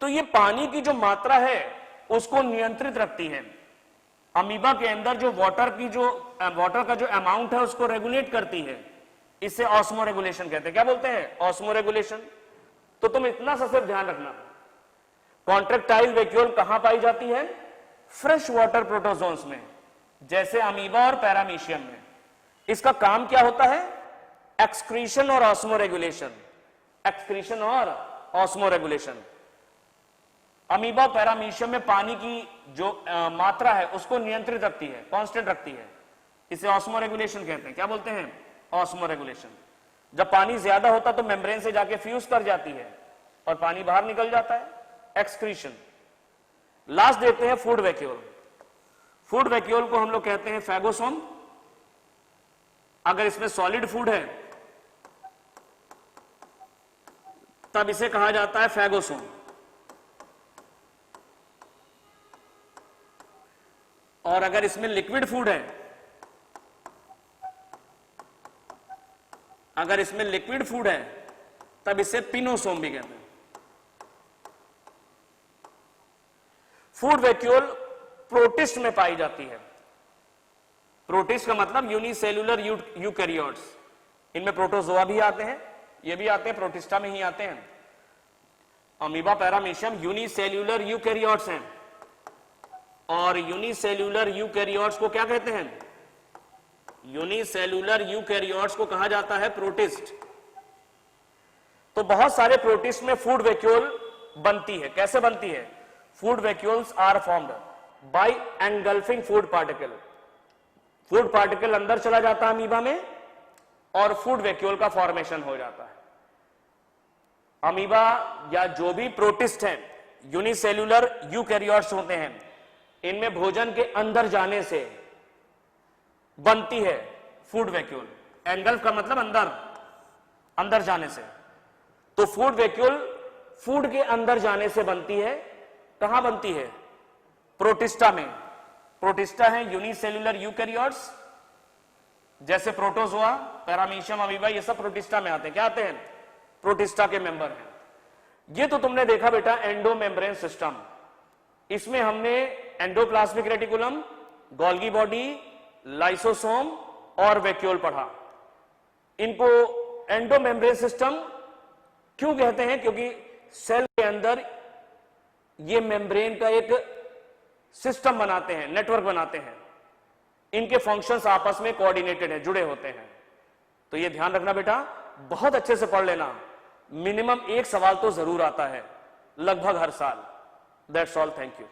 तो ये पानी की जो मात्रा है उसको नियंत्रित रखती है। अमीबा के अंदर जो वाटर का जो अमाउंट है उसको रेगुलेट करती है। इसे ऑस्मो रेगुलेशन कहते हैं। क्या बोलते हैं? Osmo regulation. तो तुम इतना सा सिर्फ ध्यान रखना, कॉन्ट्रैक्टाइल वैक्यूल कहां पाई जाती है? फ्रेश वाटर प्रोटोजोन्स में, जैसे अमीबा और पैरामीशियम में। इसका काम क्या होता है? एक्सक्रीशन और ऑस्मोरेगुलेशन। एक्सक्रीशन और ऑस्मोरेगुलेशन। अमीबा पैरामीशियम में पानी की जो मात्रा है उसको नियंत्रित रखती है, कांस्टेंट रखती है। इसे ऑस्मोरेगुलेशन कहते हैं। क्या बोलते हैं? ऑस्मोरेगुलेशन। जब पानी ज्यादा होता तो मेम्ब्रेन से जाके फ्यूज कर जाती है और पानी बाहर निकल जाता है, एक्सक्रीशन। लास्ट देखते हैं फूड वैक्यूल। फूड वैक्यूल को हम लोग कहते हैं फैगोसोम। अगर इसमें सॉलिड फूड है तब इसे कहा जाता है फैगोसोम। और अगर इसमें लिक्विड फूड है, अगर इसमें लिक्विड फूड है तब इसे पिनोसोम भी कहते हैं। फूड वैक्यूल प्रोटिस्ट में पाई जाती है। प्रोटिस्ट का मतलब यूनिसेल्यूलर यूकैरियोट्स। इनमें प्रोटोजोआ भी आते हैं, ये भी आते हैं, प्रोटिस्टा में ही आते हैं। अमीबा पैरामीशियम यूनिसेल्यूलर यूकैरियोट्स हैं, और यूनिसेल्यूलर यूकैरियोट्स को क्या कहते हैं? यूनिसेल्यूलर यूकैरियोट्स को कहा जाता है प्रोटिस्ट। तो बहुत सारे प्रोटिस्ट में फूड वैक्यूल बनती है। कैसे बनती है? Food vacuoles are formed by engulfing food particle. Food particle अंदर चला जाता है अमीबा में और फूड वैक्यूल का फॉर्मेशन हो जाता है। अमीबा या जो भी प्रोटिस्ट हैं, यूनिसेल्यूलर यूकैरियोट्स होते हैं, इनमें भोजन के अंदर जाने से बनती है फूड वैक्यूल। एंगल्फ का मतलब अंदर, अंदर जाने से। तो फूड वैक्यूल फूड के अंदर जाने से बनती है। कहां बनती है? प्रोटिस्टा में। प्रोटिस्टा है यूनिसेल्यूलर यूकैरियोट्स, जैसे प्रोटोजोआ, पैरामीशियम, अमीबा, ये सब प्रोटिस्टा में आते हैं। क्या आते हैं? प्रोटिस्टा के मेंबर हैं। ये तो तुमने देखा बेटा एंडो मेम्ब्रेन सिस्टम। इसमें हमने endoplasmic reticulum, Golgi body, lysosome और वैक्यूल पढ़ा। इनको एंडो मेम्ब्रेन सिस्टम क्यों कहते हैं? क्योंकि सेल के अंदर ये मेम्ब्रेन का एक सिस्टम बनाते हैं, नेटवर्क बनाते हैं। इनके फंक्शंस आपस में कोऑर्डिनेटेड हैं, जुड़े होते हैं। तो ये ध्यान रखना बेटा, बहुत अच्छे से पढ़ लेना। मिनिमम एक सवाल तो जरूर आता है लगभग हर साल। That's all, thank you.